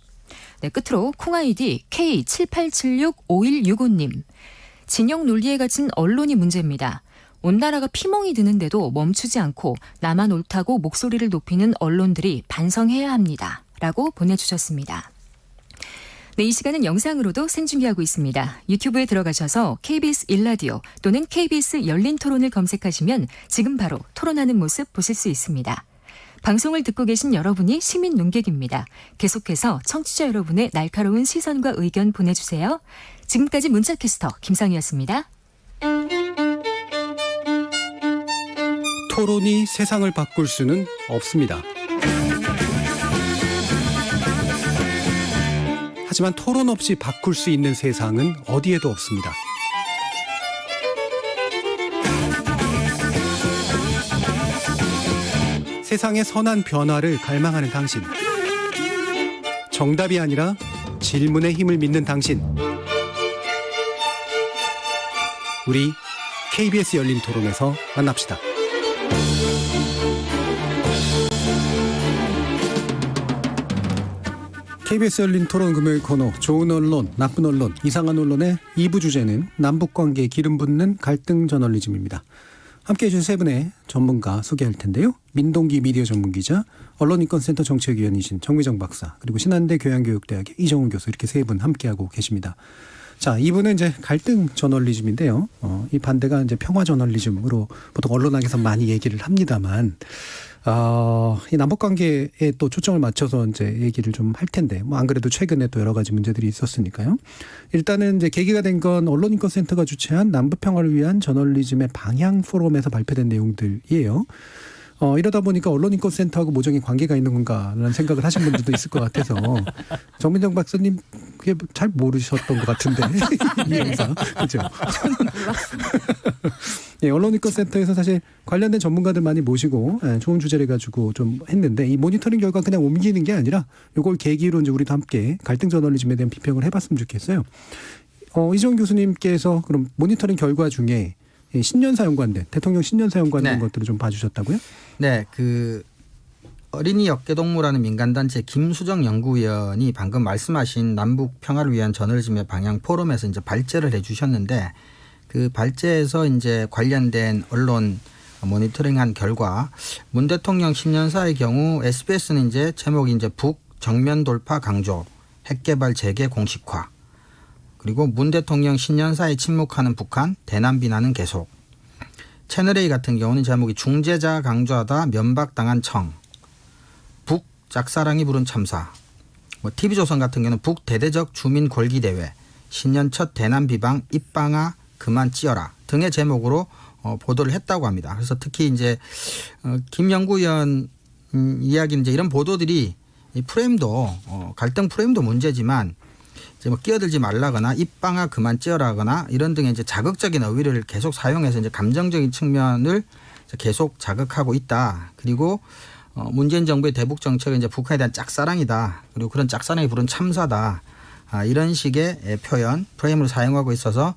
네, 끝으로 콩아이디 K78765165님. 진영 논리에 갇힌 언론이 문제입니다. 온 나라가 피멍이 드는데도 멈추지 않고 나만 옳다고 목소리를 높이는 언론들이 반성해야 합니다. 라고 보내주셨습니다. 네, 이 시간은 영상으로도 생중계하고 있습니다. 유튜브에 들어가셔서 KBS 1라디오 또는 KBS 열린 토론을 검색하시면 지금 바로 토론하는 모습 보실 수 있습니다. 방송을 듣고 계신 여러분이 시민 논객입니다. 계속해서 청취자 여러분의 날카로운 시선과 의견 보내주세요. 지금까지 문자캐스터 김상희였습니다. 토론이 세상을 바꿀 수는 없습니다. 하지만 토론 없이 바꿀 수 있는 세상은 어디에도 없습니다. 세상의 선한 변화를 갈망하는 당신. 정답이 아니라 질문의 힘을 믿는 당신. 우리 KBS 열린 토론에서 만납시다. KBS 열린 토론 금요일 코너 좋은 언론, 나쁜 언론, 이상한 언론의 2부 주제는 남북관계에 기름 붓는 갈등 저널리즘입니다. 함께해 주신 세 분의 전문가 소개할 텐데요. 민동기 미디어 전문기자, 언론인권센터 정책위원이신 정미정 박사, 그리고 신한대 교양교육대학의 이정훈 교수, 이렇게 세 분 함께하고 계십니다. 자, 이분은 이제 갈등 저널리즘인데요. 이 반대가 이제 평화 저널리즘으로 보통 언론학에서 많이 얘기를 합니다만, 이 남북 관계에 또 초점을 맞춰서 이제 얘기를 좀 할 텐데, 뭐 안 그래도 최근에 또 여러 가지 문제들이 있었으니까요. 일단은 이제 계기가 된 건 언론인권센터가 주최한 남북 평화를 위한 저널리즘의 방향 포럼에서 발표된 내용들이에요. 이러다 보니까 언론인권센터하고 모종의 관계가 있는 건가라는 생각을 하신 분들도 있을 것 같아서 정민정 박사님 그게 잘 모르셨던 것 같은데 이 영상 그렇죠? 예, 언론인권센터에서 사실 관련된 전문가들 많이 모시고 좋은 주제를 가지고 좀 했는데 이 모니터링 결과 그냥 옮기는 게 아니라 이걸 계기로 이제 우리도 함께 갈등 저널리즘에 대한 비평을 해봤으면 좋겠어요. 이정 교수님께서 그럼 모니터링 결과 중에 신년사 연관된 대통령 신년사 연관된 것들을 좀 봐주셨다고요? 네, 그 어린이 역계동무라는 민간단체 김수정 연구위원이 방금 말씀하신 남북 평화를 위한 저널리즘의 방향 포럼에서 이제 발제를 해주셨는데 그 발제에서 이제 관련된 언론 모니터링한 결과 문 대통령 신년사의 경우 SBS는 이제 제목이 이제 북 정면 돌파 강조, 핵개발 재개 공식화. 그리고 문 대통령 신년사에 침묵하는 북한, 대남 비난은 계속. 채널A 같은 경우는 제목이 중재자 강조하다 면박당한 청. 북 짝사랑이 부른 참사. TV조선 같은 경우는 북 대대적 주민 골기대회. 신년 첫 대남 비방 입방아 그만 찌어라 등의 제목으로 보도를 했다고 합니다. 그래서 특히 이제 김 연구위원 이야기는 이제 이런 보도들이 이 프레임도 갈등 프레임도 문제지만 이제 뭐 끼어들지 말라거나 입방아 그만 찌어라거나 이런 등의 이제 자극적인 어휘를 계속 사용해서 이제 감정적인 측면을 계속 자극하고 있다. 그리고 문재인 정부의 대북 정책은 이제 북한에 대한 짝사랑이다. 그리고 그런 짝사랑이 부른 참사다. 이런 식의 표현 프레임을 사용하고 있어서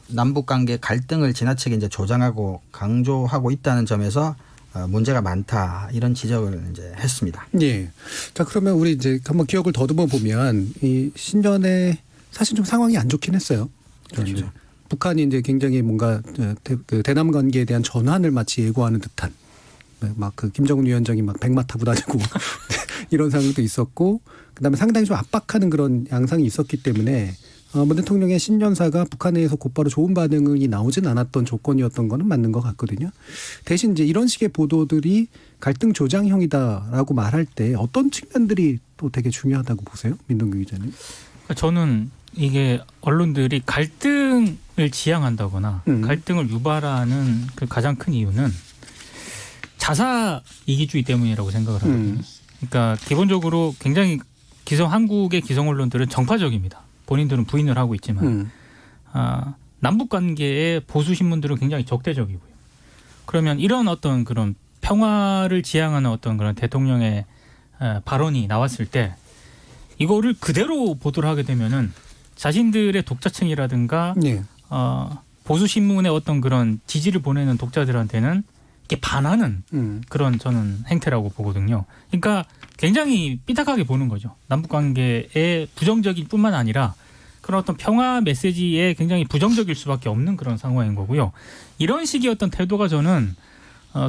남북 관계 갈등을 지나치게 이제 조장하고 강조하고 있다는 점에서 문제가 많다 이런 지적을 이제 했습니다. 예. 자, 그러면 우리 이제 한번 기억을 더듬어 보면 이 신년에 사실 좀 상황이 안 좋긴 했어요. 그렇죠. 북한이 이제 굉장히 뭔가 그 대남 관계에 대한 전환을 마치 예고하는 듯한 막 그 김정은 위원장이 막 백마 타고 다니고 이런 상황도 있었고 그다음에 상당히 좀 압박하는 그런 양상이 있었기 때문에 문 대통령의 신년사가 북한에서 곧바로 좋은 반응이 나오진 않았던 조건이었던 거는 맞는 것 같거든요. 대신 이제 이런 식의 보도들이 갈등 조장형이다라고 말할 때 어떤 측면들이 또 되게 중요하다고 보세요? 민동규 기자님. 저는 이게 언론들이 갈등을 지향한다거나 갈등을 유발하는 그 가장 큰 이유는 자사 이기주의 때문이라고 생각을 하거든요. 그러니까 기본적으로 굉장히 한국의 기성 언론들은 정파적입니다. 본인들은 부인을 하고 있지만 남북 관계의 보수 신문들은 굉장히 적대적이고요. 그러면 이런 어떤 그런 평화를 지향하는 어떤 그런 대통령의 발언이 나왔을 때 이거를 그대로 보도를 하게 되면은 자신들의 독자층이라든가 네. 보수 신문의 어떤 그런 지지를 보내는 독자들한테는 이게 반하는 그런 저는 행태라고 보거든요. 그러니까 굉장히 삐딱하게 보는 거죠. 남북 관계에 부정적일 뿐만 아니라 그런 어떤 평화 메시지에 굉장히 부정적일 수밖에 없는 그런 상황인 거고요. 이런 식의 어떤 태도가 저는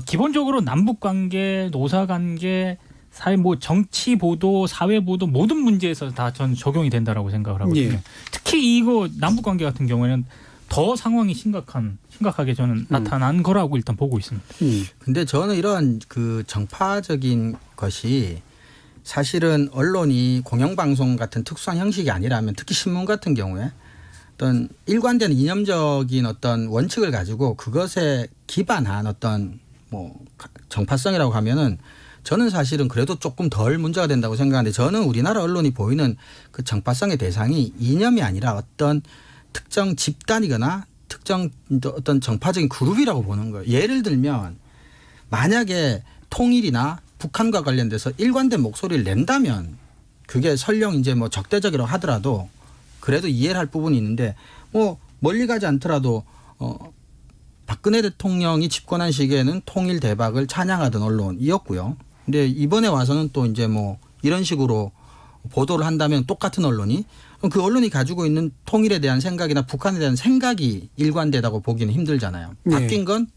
기본적으로 남북 관계, 노사 관계, 사회 뭐 정치 보도, 사회 보도 모든 문제에서 다 전 적용이 된다라고 생각을 하거든요. 예. 특히 이거 남북 관계 같은 경우에는 더 상황이 심각하게 저는 나타난 거라고 일단 보고 있습니다. 근데 저는 이런 그 정파적인 것이 사실은 언론이 공영방송 같은 특수한 형식이 아니라면 특히 신문 같은 경우에 어떤 일관된 이념적인 어떤 원칙을 가지고 그것에 기반한 어떤 뭐 정파성이라고 하면은 저는 사실은 그래도 조금 덜 문제가 된다고 생각하는데 저는 우리나라 언론이 보이는 그 정파성의 대상이 이념이 아니라 어떤 특정 집단이거나 특정 어떤 정파적인 그룹이라고 보는 거예요. 예를 들면 만약에 통일이나 북한과 관련돼서 일관된 목소리를 낸다면 그게 설령 이제 뭐 적대적이라고 하더라도 그래도 이해를 할 부분이 있는데 뭐 멀리 가지 않더라도 박근혜 대통령이 집권한 시기에는 통일 대박을 찬양하던 언론이었고요. 근데 이번에 와서는 또 이제 뭐 이런 식으로 보도를 한다면 똑같은 언론이 그 언론이 가지고 있는 통일에 대한 생각이나 북한에 대한 생각이 일관되다고 보기는 힘들잖아요. 네. 바뀐 건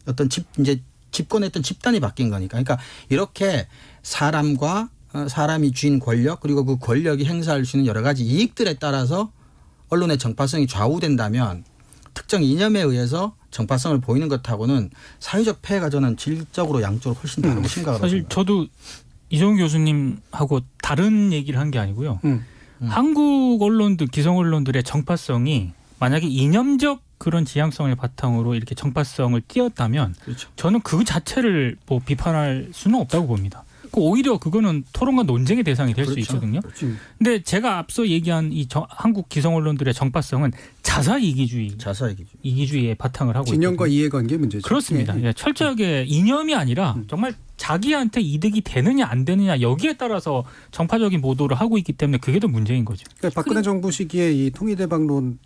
어떤 이제 집권했던 집단이 바뀐 거니까. 그러니까 이렇게 사람이 쥔 권력 그리고 그 권력이 행사할 수 있는 여러 가지 이익들에 따라서 언론의 정파성이 좌우된다면 특정 이념에 의해서 정파성을 보이는 것하고는 사회적 폐해가 저는 질적으로 양적으로 훨씬 다르고 심각하다고 사실 생각합니다. 저도 이종훈 교수님하고 다른 얘기를 한 게 아니고요. 한국 언론들, 기성 언론들의 정파성이 만약에 이념적 그런 지향성을 바탕으로 이렇게 정파성을 띄었다면 그렇죠. 저는 그 자체를 뭐 비판할 수는 없다고 봅니다. 오히려 그거는 토론과 논쟁의 대상이 될 수 그렇죠. 있거든요. 그렇죠. 근데 제가 앞서 얘기한 이 한국 기성 언론들의 정파성은 자사 이기주의에 바탕을 하고 진영과 있거든요. 이해관계 문제죠. 그렇습니다. 예. 예, 철저하게 이념이 아니라 정말 자기한테 이득이 되느냐 안 되느냐 여기에 따라서 정파적인 보도를 하고 있기 때문에 그게 더 문제인 거죠. 그러니까 박근혜 정부 시기에 이 통일대박론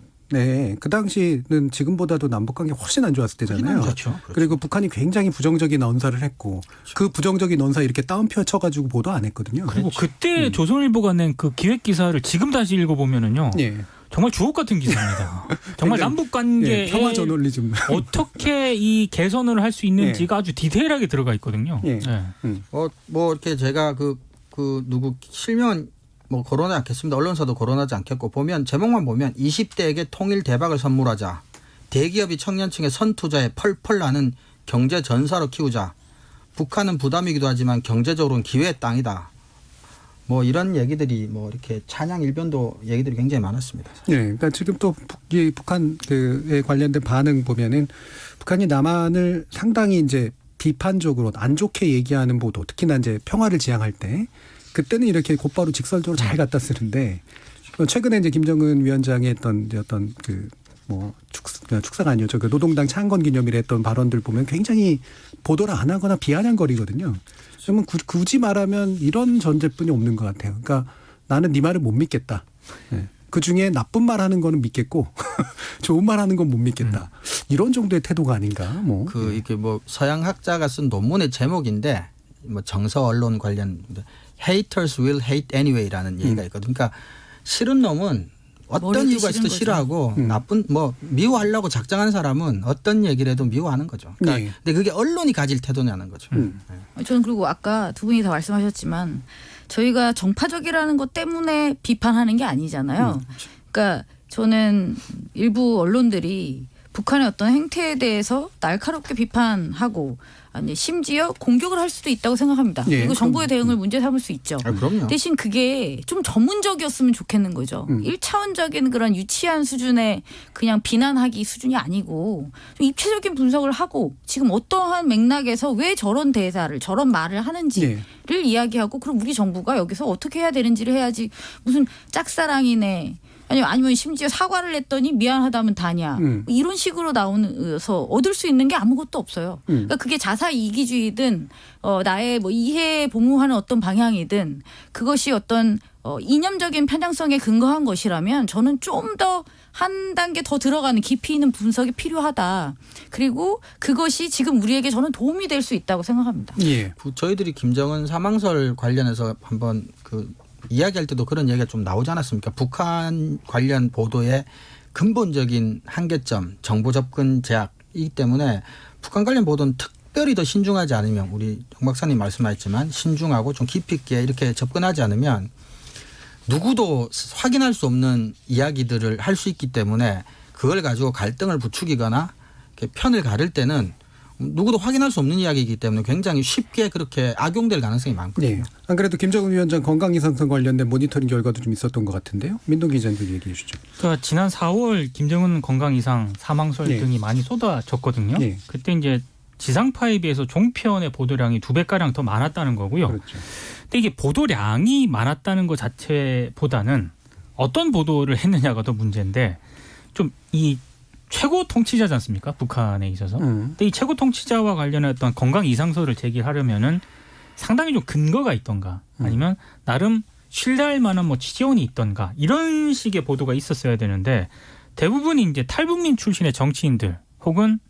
그 당시는 지금보다도 남북관계 훨씬 안 좋았을 때잖아요. 그렇죠. 그리고 북한이 굉장히 부정적인 언사를 했고 그 부정적인 언사 이렇게 따옴표 쳐가지고 보도 안 했거든요. 그리고 그때 조선일보가 낸 그 기획 기사를 지금 다시 읽어보면요. 예. 정말 주옥 같은 기사입니다. 정말 남북 관계에 평화 저널리즘 어떻게 이 개선을 할 수 있는지가 아주 디테일하게 들어가 있거든요. 예. 뭐 이렇게 제가 누구 실명은 뭐 거론하지 않겠습니다. 언론사도 거론하지 않겠고 보면 제목만 보면 20대에게 통일 대박을 선물하자. 대기업이 청년층의 선투자에 펄펄 나는 경제 전사로 키우자. 북한은 부담이기도 하지만 경제적으로는 기회의 땅이다. 뭐 이런 얘기들이 뭐 이렇게 찬양 일변도 얘기들이 굉장히 많았습니다. 네, 그러니까 지금 또 북한에 관련된 반응 보면은 북한이 남한을 상당히 이제 비판적으로 안 좋게 얘기하는 보도, 특히나 이제 평화를 지향할 때 그때는 이렇게 곧바로 직설적으로 잘 갖다 쓰는데 최근에 이제 김정은 위원장이 했던 이제 어떤 축사가 아니었죠. 그 노동당 창건 기념일에 했던 발언들 보면 굉장히 보도를 안 하거나 비아냥거리거든요. 그러면 굳이 말하면 이런 전제뿐이 없는 것 같아요. 그러니까 나는 네 말을 못 믿겠다. 네. 그 중에 나쁜 말 하는 거는 믿겠고 좋은 말 하는 건 못 믿겠다. 이런 정도의 태도가 아닌가. 뭐 이렇게 뭐 서양 학자가 쓴 논문의 제목인데 뭐 정서 언론 관련 haters will hate anyway라는 얘기가 있거든요. 그러니까 싫은 놈은 어떤 이유가 있어도 싫어하고 나쁜 미워하려고 작정한 사람은 어떤 얘기를 해도 미워하는 거죠. 그러니까 네. 근데 그게 언론이 가질 태도냐는 거죠. 저는 그리고 아까 두 분이 다 말씀하셨지만 저희가 정파적이라는 것 때문에 비판하는 게 아니잖아요. 그러니까 저는 일부 언론들이 북한의 어떤 행태에 대해서 날카롭게 비판하고 아니 심지어 공격을 할 수도 있다고 생각합니다. 예, 그리고 정부의 대응을 문제 삼을 수 있죠. 그럼요. 대신 그게 좀 전문적이었으면 좋겠는 거죠. 1차원적인 그런 유치한 수준의 그냥 비난하기 수준이 아니고 좀 입체적인 분석을 하고 지금 어떠한 맥락에서 왜 저런 대사를 저런 말을 하는지를 이야기하고 그럼 우리 정부가 여기서 어떻게 해야 되는지를 해야지 무슨 짝사랑이네. 아니면 심지어 사과를 했더니 미안하다면 다냐. 이런 식으로 나오면서 얻을 수 있는 게 아무것도 없어요. 그러니까 그게 자사 이기주의든 나의 뭐 이해에 보무하는 어떤 방향이든 그것이 어떤 이념적인 편향성에 근거한 것이라면 저는 좀 더 한 단계 더 들어가는 깊이 있는 분석이 필요하다. 그리고 그것이 지금 우리에게 저는 도움이 될 수 있다고 생각합니다. 예. 저희들이 김정은 사망설 관련해서 한번 이야기할 때도 그런 얘기가 좀 나오지 않았습니까? 북한 관련 보도의 근본적인 한계점, 정보 접근 제약이기 때문에 북한 관련 보도는 특별히 더 신중하지 않으면 우리 정 박사님 말씀하셨지만 신중하고 좀 깊이 있게 이렇게 접근하지 않으면 누구도 확인할 수 없는 이야기들을 할 수 있기 때문에 그걸 가지고 갈등을 부추기거나 이렇게 편을 가를 때는 누구도 확인할 수 없는 이야기이기 때문에 굉장히 쉽게 그렇게 악용될 가능성이 많거든요. 네. 안 그래도 김정은 위원장 건강 이상성 관련된 모니터링 결과도 좀 있었던 것 같은데요. 민동 기자님 얘기해 주시죠. 그러니까 지난 4월 김정은 건강 이상 사망설 네. 등이 많이 쏟아졌거든요. 네. 그때 이제 지상파에 비해서 종편의 보도량이 2배가량 더 많았다는 거고요. 그렇죠. 근데 이게 보도량이 많았다는 것 자체보다는 어떤 보도를 했느냐가 더 문제인데 좀 이 최고 통치자지 않습니까? 북한에 있어서. 근데 이 최고 통치자와 관련했던 건강 이상설을 제기하려면은 상당히 좀 근거가 있던가 아니면 나름 신뢰할 만한 뭐 지원이 있던가 이런 식의 보도가 있었어야 되는데 대부분이 이제 탈북민 출신의 정치인들 혹은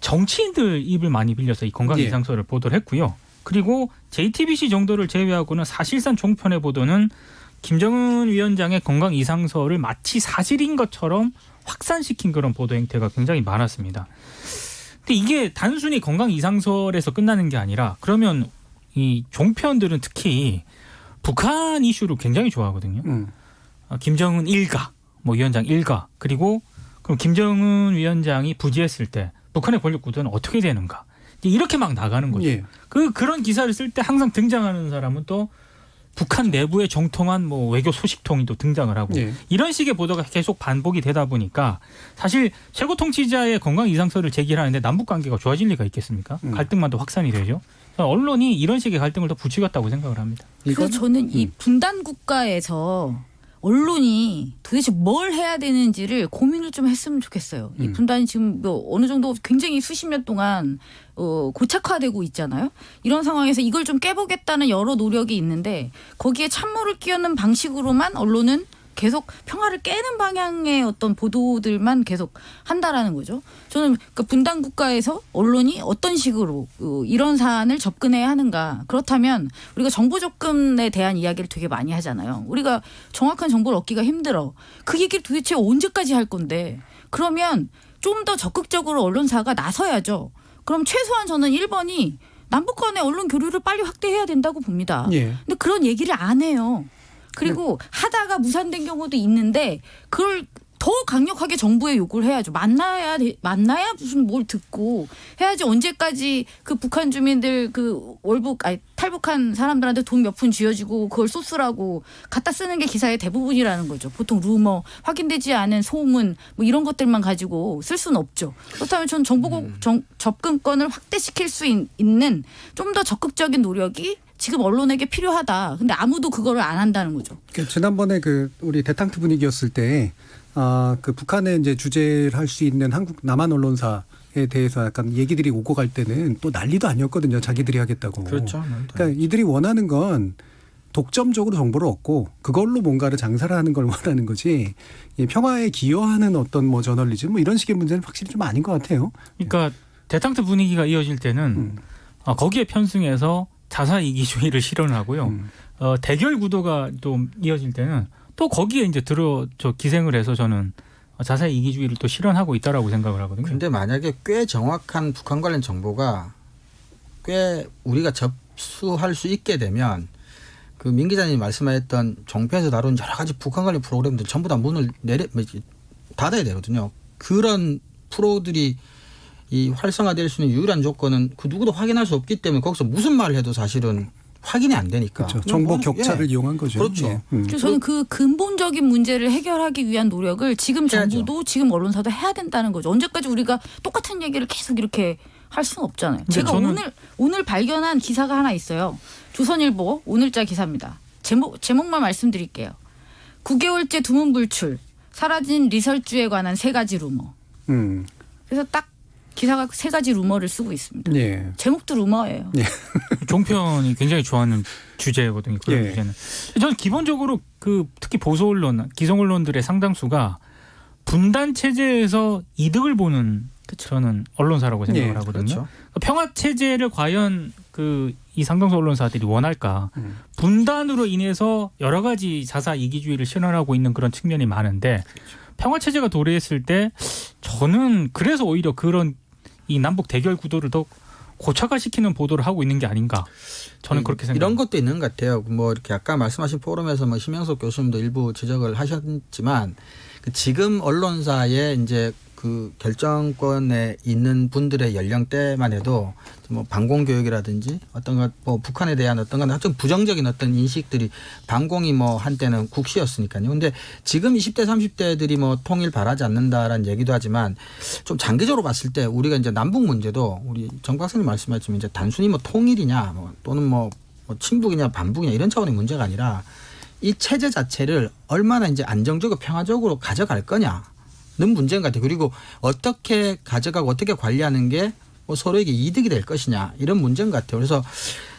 정치인들 입을 많이 빌려서 이 건강 예. 이상설을 보도를 했고요. 그리고 JTBC 정도를 제외하고는 사실상 종편의 보도는 김정은 위원장의 건강 이상설을 마치 사실인 것처럼 확산시킨 그런 보도 행태가 굉장히 많았습니다. 근데 이게 단순히 건강 이상설에서 끝나는 게 아니라 그러면 이 종편들은 특히 북한 이슈를 굉장히 좋아하거든요. 김정은 일가, 뭐 위원장 일가, 그리고 그럼 김정은 위원장이 부재했을 때 북한의 권력 구도는 어떻게 되는가? 이렇게 막 나가는 거죠. 예. 그런 기사를 쓸 때 항상 등장하는 사람은 또 북한 내부에 정통한 뭐 외교 소식통이 또 등장을 하고 예. 이런 식의 보도가 계속 반복이 되다 보니까 사실 최고 통치자의 건강 이상설을 제기하는데 남북 관계가 좋아질 리가 있겠습니까? 갈등만 더 확산이 되죠. 언론이 이런 식의 갈등을 더 부추겼다고 생각을 합니다. 그래서 저는 이 분단 국가에서 언론이 도대체 뭘 해야 되는지를 고민을 좀 했으면 좋겠어요. 이 분단이 지금 뭐 어느 정도 굉장히 수십 년 동안 고착화되고 있잖아요. 이런 상황에서 이걸 좀 깨보겠다는 여러 노력이 있는데 거기에 찬물을 끼얹는 방식으로만 언론은 계속 평화를 깨는 방향의 어떤 보도들만 계속 한다라는 거죠. 저는 그 분단 국가에서 언론이 어떤 식으로 이런 사안을 접근해야 하는가. 그렇다면 우리가 정보 접근에 대한 이야기를 되게 많이 하잖아요. 우리가 정확한 정보를 얻기가 힘들어. 그 얘기를 도대체 언제까지 할 건데. 그러면 좀 더 적극적으로 언론사가 나서야죠. 그럼 최소한 저는 1번이 남북 간의 언론 교류를 빨리 확대해야 된다고 봅니다. 예. 근데 그런 얘기를 안 해요. 그리고 하다가 무산된 경우도 있는데 그걸 더 강력하게 정부에 요구를 해야죠. 만나야 무슨 뭘 듣고 해야지. 언제까지 그 북한 주민들 그 탈북한 사람들한테 돈 몇 푼 쥐어주고 그걸 소스라고 갖다 쓰는 게 기사의 대부분이라는 거죠. 보통 루머, 확인되지 않은 소문 뭐 이런 것들만 가지고 쓸 수는 없죠. 그렇다면 전 정보국 접근권을 확대시킬 수 있는 좀 더 적극적인 노력이 지금 언론에게 필요하다. 근데 아무도 그거를 안 한다는 거죠. 지난번에 그 우리 대탕트 분위기였을 때 그 북한에 이제 주재를 할 수 있는 한국 남한 언론사에 대해서 약간 얘기들이 오고 갈 때는 또 난리도 아니었거든요. 자기들이 하겠다고. 그렇죠. 그러니까 이들이 원하는 건 독점적으로 정보를 얻고 그걸로 뭔가를 장사를 하는 걸 원하는 거지 이 평화에 기여하는 어떤 뭐 저널리즘 뭐 이런 식의 문제는 확실히 좀 아닌 것 같아요. 그러니까 대탕트 분위기가 이어질 때는 거기에 편승해서 자사 이기주의를 실현을 하고요. 대결 구도가 좀 이어질 때는 또 거기에 이제 기생을 해서 저는 자사 이기주의를 또 실현하고 있다라고 생각을 하거든요. 근데 만약에 꽤 정확한 북한 관련 정보가 꽤 우리가 접수할 수 있게 되면 그 민 기자님이 말씀하셨던 종편에서 다룬 여러 가지 북한 관련 프로그램들 전부 다 문을 닫아야 되거든요. 그런 프로들이 이 활성화될 수 있는 유일한 조건은 그 누구도 확인할 수 없기 때문에 거기서 무슨 말을 해도 사실은 확인이 안 되니까. 그렇죠. 정보 격차를 이용한 거죠. 그렇죠. 예. 그래서 저는 그 근본적인 문제를 해결하기 위한 노력을 지금 정부도 지금 언론사도 해야 된다는 거죠. 언제까지 우리가 똑같은 얘기를 계속 이렇게 할 수는 없잖아요. 제가 오늘 발견한 기사가 하나 있어요. 조선일보 오늘자 기사입니다. 제목만 말씀드릴게요. 9개월째 두문불출, 사라진 리설주에 관한 3가지 루머. 그래서 딱 기사가 3가지 루머를 쓰고 있습니다. 예. 제목도 루머예요. 예. 종편이 굉장히 좋아하는 주제거든요. 그런 예. 주제는. 저는 기본적으로 특히 보수 언론, 기성 언론들의 상당수가 분단 체제에서 이득을 보는 저는 언론사라고 생각을 예. 하거든요. 그렇죠. 평화 체제를 과연 이 상당수 언론사들이 원할까? 분단으로 인해서 여러 가지 자사 이기주의를 실현하고 있는 그런 측면이 많은데 평화 체제가 도래했을 때 저는 그래서 오히려 그런 이 남북 대결 구도를 더 고착화시키는 보도를 하고 있는 게 아닌가. 저는 그렇게 생각합니다. 이런 것도 있는 것 같아요. 뭐 이렇게 아까 말씀하신 포럼에서 뭐 심영석 교수님도 일부 지적을 하셨지만 지금 언론사에 이제 그 결정권에 있는 분들의 연령대만 해도 뭐 방공교육이라든지 어떤 것 뭐 북한에 대한 어떤 건 좀 부정적인 어떤 인식들이 방공이 뭐 한때는 국시였으니까요. 근데 지금 20대 30대들이 뭐 통일 바라지 않는다라는 얘기도 하지만 좀 장기적으로 봤을 때 우리가 이제 남북 문제도 우리 정 박사님 말씀하셨지만 이제 단순히 뭐 통일이냐 뭐 또는 뭐 친북이냐 반북이냐 이런 차원의 문제가 아니라 이 체제 자체를 얼마나 이제 안정적으로 평화적으로 가져갈 거냐. 는 문제인 것 같아요. 그리고 어떻게 가져가고 어떻게 관리하는 게 뭐 서로에게 이득이 될 것이냐 이런 문제인 것 같아요. 그래서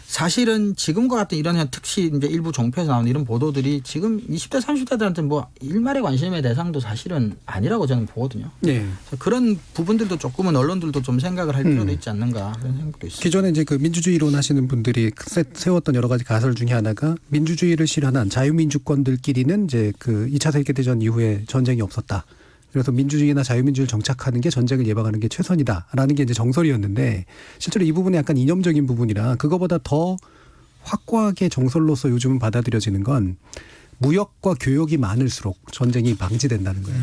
사실은 지금과 같은 이런 특히 이제 일부 종편에서 나오는 이런 보도들이 지금 20대 30대들한테 뭐 일말의 관심의 대상도 사실은 아니라고 저는 보거든요. 네. 그래서 그런 부분들도 조금은 언론들도 좀 생각을 할 필요도 있지 않는가 그런 생각도 있습니다. 기존에 이제 그 민주주의론 하시는 분들이 세웠던 여러 가지 가설 중에 하나가 민주주의를 실현한 자유민주권들끼리는 이제 그 2차 세계대전 이후에 전쟁이 없었다. 그래서 민주주의나 자유민주를 정착하는 게 전쟁을 예방하는 게 최선이다라는 게 이제 정설이었는데 실제로 이 부분이 약간 이념적인 부분이라 그거보다 더 확고하게 정설로서 요즘은 받아들여지는 건 무역과 교역이 많을수록 전쟁이 방지된다는 거예요.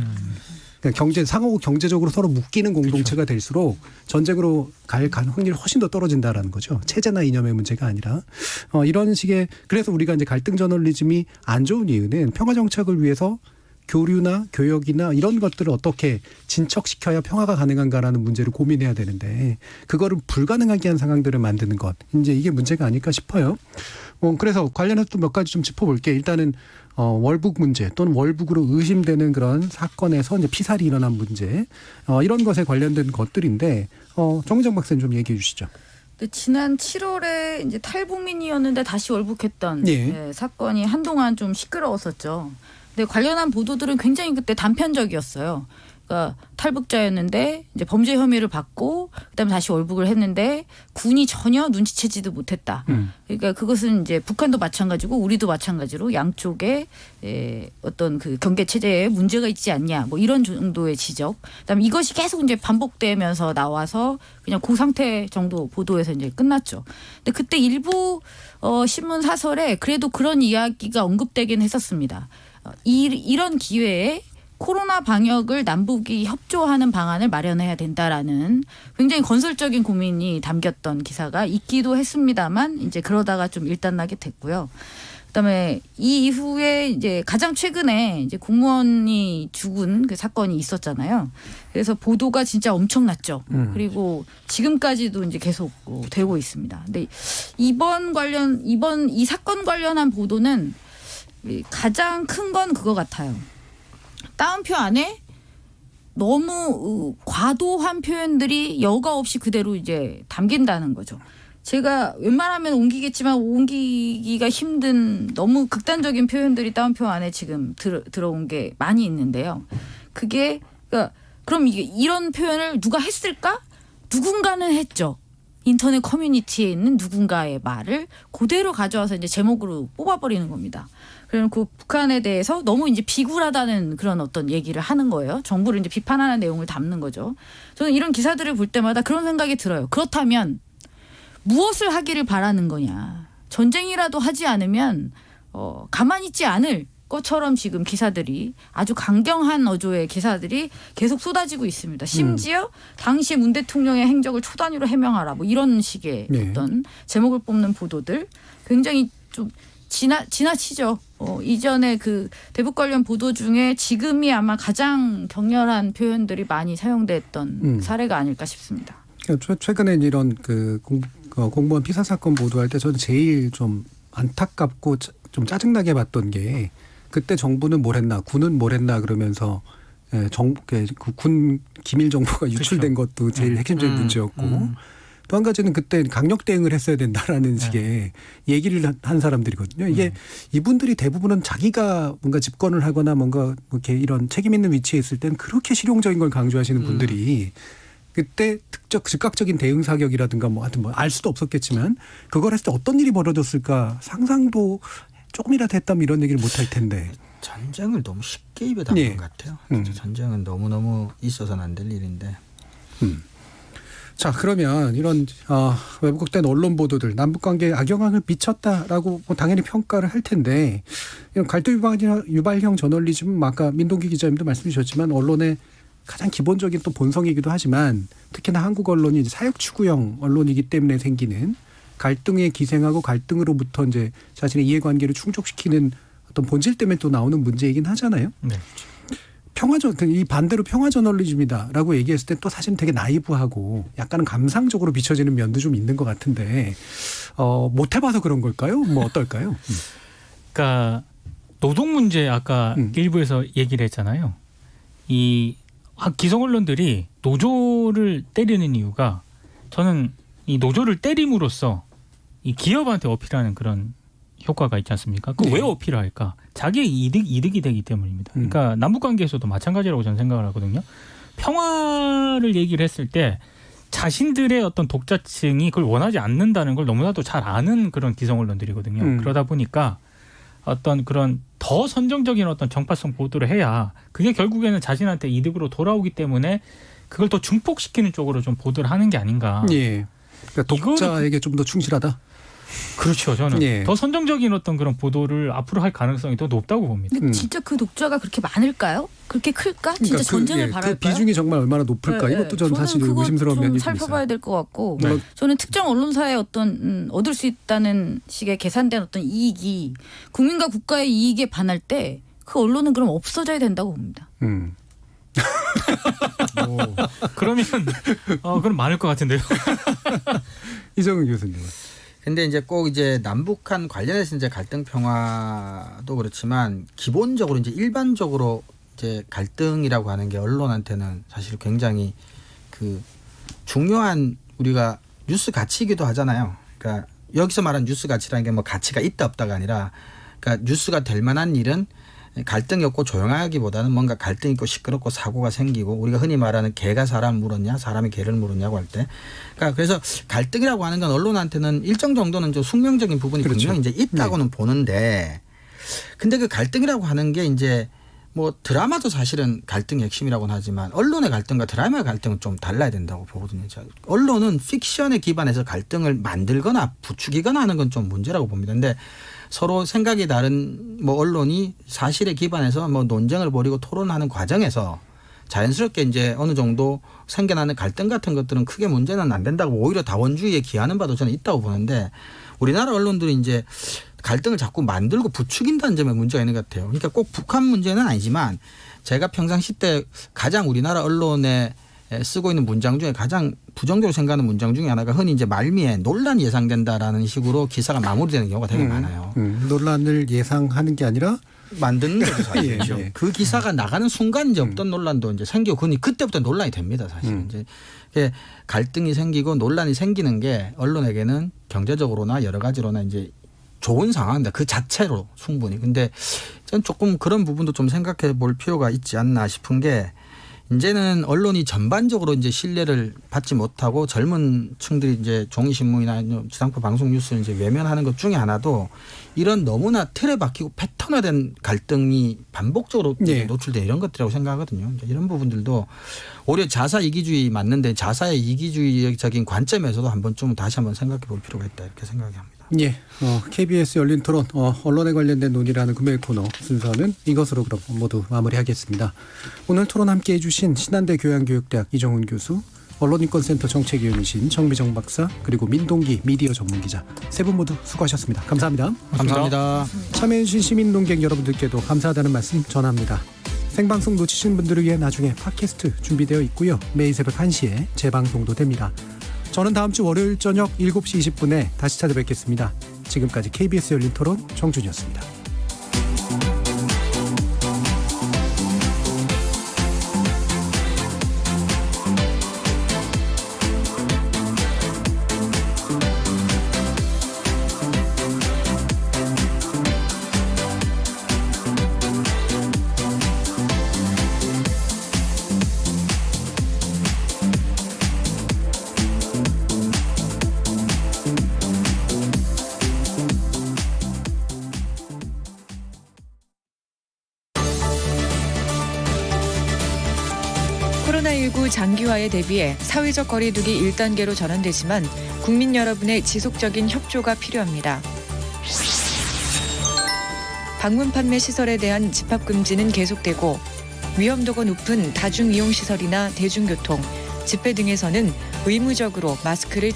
그러니까 상호 경제적으로 서로 묶이는 공동체가 될수록 전쟁으로 갈 확률이 훨씬 더 떨어진다라는 거죠. 체제나 이념의 문제가 아니라 이런 식의 그래서 우리가 이제 갈등 저널리즘이 안 좋은 이유는 평화 정착을 위해서 교류나 교역이나 이런 것들을 어떻게 진척시켜야 평화가 가능한가라는 문제를 고민해야 되는데 그거를 불가능하게 한 상황들을 만드는 것. 이제 이게 문제가 아닐까 싶어요. 그래서 관련해서 또 몇 가지 좀 짚어볼게요. 일단은 월북 문제 또는 월북으로 의심되는 그런 사건에서 이제 피살이 일어난 문제 이런 것에 관련된 것들인데 정의정 박사님 좀 얘기해 주시죠. 지난 7월에 이제 탈북민이었는데 다시 월북했던 예. 사건이 한동안 좀 시끄러웠었죠. 근데 관련한 보도들은 굉장히 그때 단편적이었어요. 그러니까 탈북자였는데 이제 범죄 혐의를 받고 그다음에 다시 월북을 했는데 군이 전혀 눈치채지도 못했다. 그러니까 그것은 이제 북한도 마찬가지고 우리도 마찬가지로 양쪽에 어떤 그 경계 체제에 문제가 있지 않냐. 뭐 이런 정도의 지적. 그다음에 이것이 계속 이제 반복되면서 나와서 그냥 그 상태 정도 보도에서 이제 끝났죠. 근데 그때 일부 신문 사설에 그래도 그런 이야기가 언급되긴 했었습니다. 이런 기회에 코로나 방역을 남북이 협조하는 방안을 마련해야 된다라는 굉장히 건설적인 고민이 담겼던 기사가 있기도 했습니다만 이제 그러다가 좀 일단나게 됐고요. 그다음에 이 이후에 이제 가장 최근에 이제 공무원이 죽은 그 사건이 있었잖아요. 그래서 보도가 진짜 엄청났죠. 그리고 지금까지도 이제 계속 되고 있습니다. 근데 이번 이 사건 관련한 보도는 가장 큰 건 그거 같아요. 따옴표 안에 너무 과도한 표현들이 여과 없이 그대로 이제 담긴다는 거죠. 제가 웬만하면 옮기겠지만 옮기기가 힘든 너무 극단적인 표현들이 따옴표 안에 지금 들어온 게 많이 있는데요. 그게 그러니까 그럼 이런 표현을 누가 했을까? 누군가는 했죠. 인터넷 커뮤니티에 있는 누군가의 말을 그대로 가져와서 이제 제목으로 뽑아버리는 겁니다. 그럼 그 북한에 대해서 너무 이제 비굴하다는 그런 어떤 얘기를 하는 거예요. 정부를 이제 비판하는 내용을 담는 거죠. 저는 이런 기사들을 볼 때마다 그런 생각이 들어요. 그렇다면 무엇을 하기를 바라는 거냐. 전쟁이라도 하지 않으면 가만히 있지 않을 것처럼 지금 기사들이 아주 강경한 어조의 기사들이 계속 쏟아지고 있습니다. 심지어 당시 문 대통령의 행적을 초단위로 해명하라 뭐 이런 식의 어떤 제목을 뽑는 보도들 굉장히 좀 지나치죠. 이전에 그 대북 관련 보도 중에 지금이 아마 가장 격렬한 표현들이 많이 사용됐던 사례가 아닐까 싶습니다. 최근에 이런 그 공무원 피살 사건 보도할 때 저는 제일 좀 안타깝고 좀 짜증나게 봤던 게 그때 정부는 뭘 했나 군은 뭘 했나 그러면서 군 기밀 정보가 유출된 것도 제일 핵심적인 문제였고 또 한 가지는 그때 강력 대응을 했어야 된다라는 식의 얘기를 한 사람들이거든요. 이게 이분들이 대부분은 자기가 뭔가 집권을 하거나 뭔가 이렇게 이런 책임 있는 위치에 있을 때는 그렇게 실용적인 걸 강조하시는 분들이 그때 즉각적인 대응 사격이라든가 뭐 하여튼 뭐 알 수도 없었겠지만 그걸 했을 때 어떤 일이 벌어졌을까 상상도 조금이라도 했다면 이런 얘기를 못 할 텐데. 전쟁을 너무 쉽게 입에 담는 것 같아요. 전쟁은 너무너무 있어서는 안 될 일인데. 자, 그러면 이런 왜곡된 언론 보도들 남북 관계에 악영향을 미쳤다라고 뭐 당연히 평가를 할 텐데 이런 갈등 유발형 저널리즘 아까 민동기 기자님도 말씀 주셨지만 언론의 가장 기본적인 또 본성이기도 하지만 특히나 한국 언론이 이제 사역 추구형 언론이기 때문에 생기는 갈등에 기생하고 갈등으로부터 이제 자신의 이해관계를 충족시키는 어떤 본질 때문에 또 나오는 문제이긴 하잖아요. 네. 이 반대로 평화 저널리즘이다라고 얘기했을 때 또 사실은 되게 나이브하고 약간은 감상적으로 비춰지는 면도 좀 있는 것 같은데 못 해봐서 그런 걸까요? 뭐 어떨까요? 그러니까 노동 문제 아까 일부에서 얘기를 했잖아요. 이 기성 언론들이 노조를 때리는 이유가 저는 이 노조를 때림으로써 이 기업한테 어필하는 그런 효과가 있지 않습니까? 그 왜 어필을 할까? 자기의 이득이 되기 때문입니다. 그러니까 남북 관계에서도 마찬가지라고 저는 생각을 하거든요. 평화를 얘기를 했을 때 자신들의 어떤 독자층이 그걸 원하지 않는다는 걸 너무나도 잘 아는 그런 기성 언론들이거든요. 그러다 보니까 어떤 그런 더 선정적인 어떤 정파성 보도를 해야 그게 결국에는 자신한테 이득으로 돌아오기 때문에 그걸 더 증폭시키는 쪽으로 좀 보도를 하는 게 아닌가. 예. 그러니까 독자에게 좀 더 충실하다. 그렇죠. 저는 예. 더 선정적인 어떤 그런 보도를 앞으로 할 가능성이 더 높다고 봅니다. 근데 진짜 그 독자가 그렇게 많을까요? 그렇게 클까? 진짜 전쟁을 바랄까요? 그 비중이 정말 얼마나 높을까? 이것도 전 사실 의심스러운 면이 좀 살펴봐야 있어요. 될 것 같고 네. 저는 특정 언론사의 어떤 얻을 수 있다는 식의 계산된 어떤 이익이 국민과 국가의 이익에 반할 때 그 언론은 그럼 없어져야 된다고 봅니다. 그러면 그럼 많을 것 같은데요. 이정은 교수님. 근데 이제 꼭 이제 남북한 관련해서 이제 갈등 평화도 그렇지만 기본적으로 이제 일반적으로 이제 갈등이라고 하는 게 언론한테는 사실 굉장히 그 중요한 우리가 뉴스 가치이기도 하잖아요. 그러니까 여기서 말하는 뉴스 가치라는 게 뭐 가치가 있다 없다가 아니라 그러니까 뉴스가 될 만한 일은 갈등이 없고 조용하기보다는 뭔가 갈등이 있고 시끄럽고 사고가 생기고 우리가 흔히 말하는 개가 사람 물었냐 사람이 개를 물었냐고 할 때 그러니까 그래서 갈등이라고 하는 건 언론한테는 일정 정도는 좀 숙명적인 부분이 그렇죠. 분명히 이제 있다고는 보는데 근데 그 갈등이라고 하는 게 이제 뭐 드라마도 사실은 갈등의 핵심이라고는 하지만 언론의 갈등과 드라마의 갈등은 좀 달라야 된다고 보거든요. 언론은 픽션에 기반해서 갈등을 만들거나 부추기거나 하는 건 좀 문제라고 봅니다. 근데 서로 생각이 다른 뭐 언론이 사실에 기반해서 뭐 논쟁을 벌이고 토론하는 과정에서 자연스럽게 이제 어느 정도 생겨나는 갈등 같은 것들은 크게 문제는 안 된다고 오히려 다원주의에 기하는 바도 저는 있다고 보는데 우리나라 언론들이 이제 갈등을 자꾸 만들고 부추긴다는 점에 문제가 있는 것 같아요. 그러니까 꼭 북한 문제는 아니지만 제가 평상시 때 가장 우리나라 언론에 쓰고 있는 문장 중에 가장 부정적으로 생각하는 문장 중에 하나가 흔히 이제 말미에 논란이 예상된다라는 식으로 기사가 마무리되는 경우가 되게 많아요. 논란을 예상하는 게 아니라 만드는 거죠 사실이죠. 예. 그 기사가 나가는 순간 이제 없던 논란도 이제 생기고 그때부터 논란이 됩니다 사실. 이제 갈등이 생기고 논란이 생기는 게 언론에게는 경제적으로나 여러 가지로나 이제 좋은 상황입니다. 그 자체로 충분히. 근데 전 조금 그런 부분도 좀 생각해 볼 필요가 있지 않나 싶은 게 이제는 언론이 전반적으로 이제 신뢰를 받지 못하고 젊은 층들이 이제 종이신문이나 지상파 방송 뉴스를 이제 외면하는 것 중에 하나도 이런 너무나 틀에 박히고 패턴화된 갈등이 반복적으로 노출된 이런 것들이라고 생각하거든요. 이제 이런 부분들도 오히려 자사 이기주의 맞는데 자사의 이기주의적인 관점에서도 한번 좀 다시 한번 생각해 볼 필요가 있다 이렇게 생각합니다. 예, KBS 열린 토론 언론에 관련된 논의라는 금요일 코너 순서는 이것으로 그럼 모두 마무리하겠습니다. 오늘 토론 함께해 주신 신한대 교양교육대학 이정훈 교수, 언론인권센터 정책위원이신 정미정 박사, 그리고 민동기 미디어 전문기자 세 분 모두 수고하셨습니다. 감사합니다. 감사합니다. 참여해 주신 시민논객 여러분들께도 감사하다는 말씀 전합니다. 생방송 놓치신 분들을 위해 나중에 팟캐스트 준비되어 있고요. 매일 새벽 1시에 재방송도 됩니다. 저는 다음 주 월요일 저녁 7시 20분에 다시 찾아뵙겠습니다. 지금까지 KBS 열린 토론 정준이었습니다. 코로나19 장기화에 대비해 사회적 거리두기 1단계로 전환되지만 국민 여러분의 지속적인 협조가 필요합니다. 방문 판매 시설에 대한 집합 금지는 계속되고 위험도가 높은 다중이용시설이나 대중교통, 집회 등에서는 의무적으로 마스크를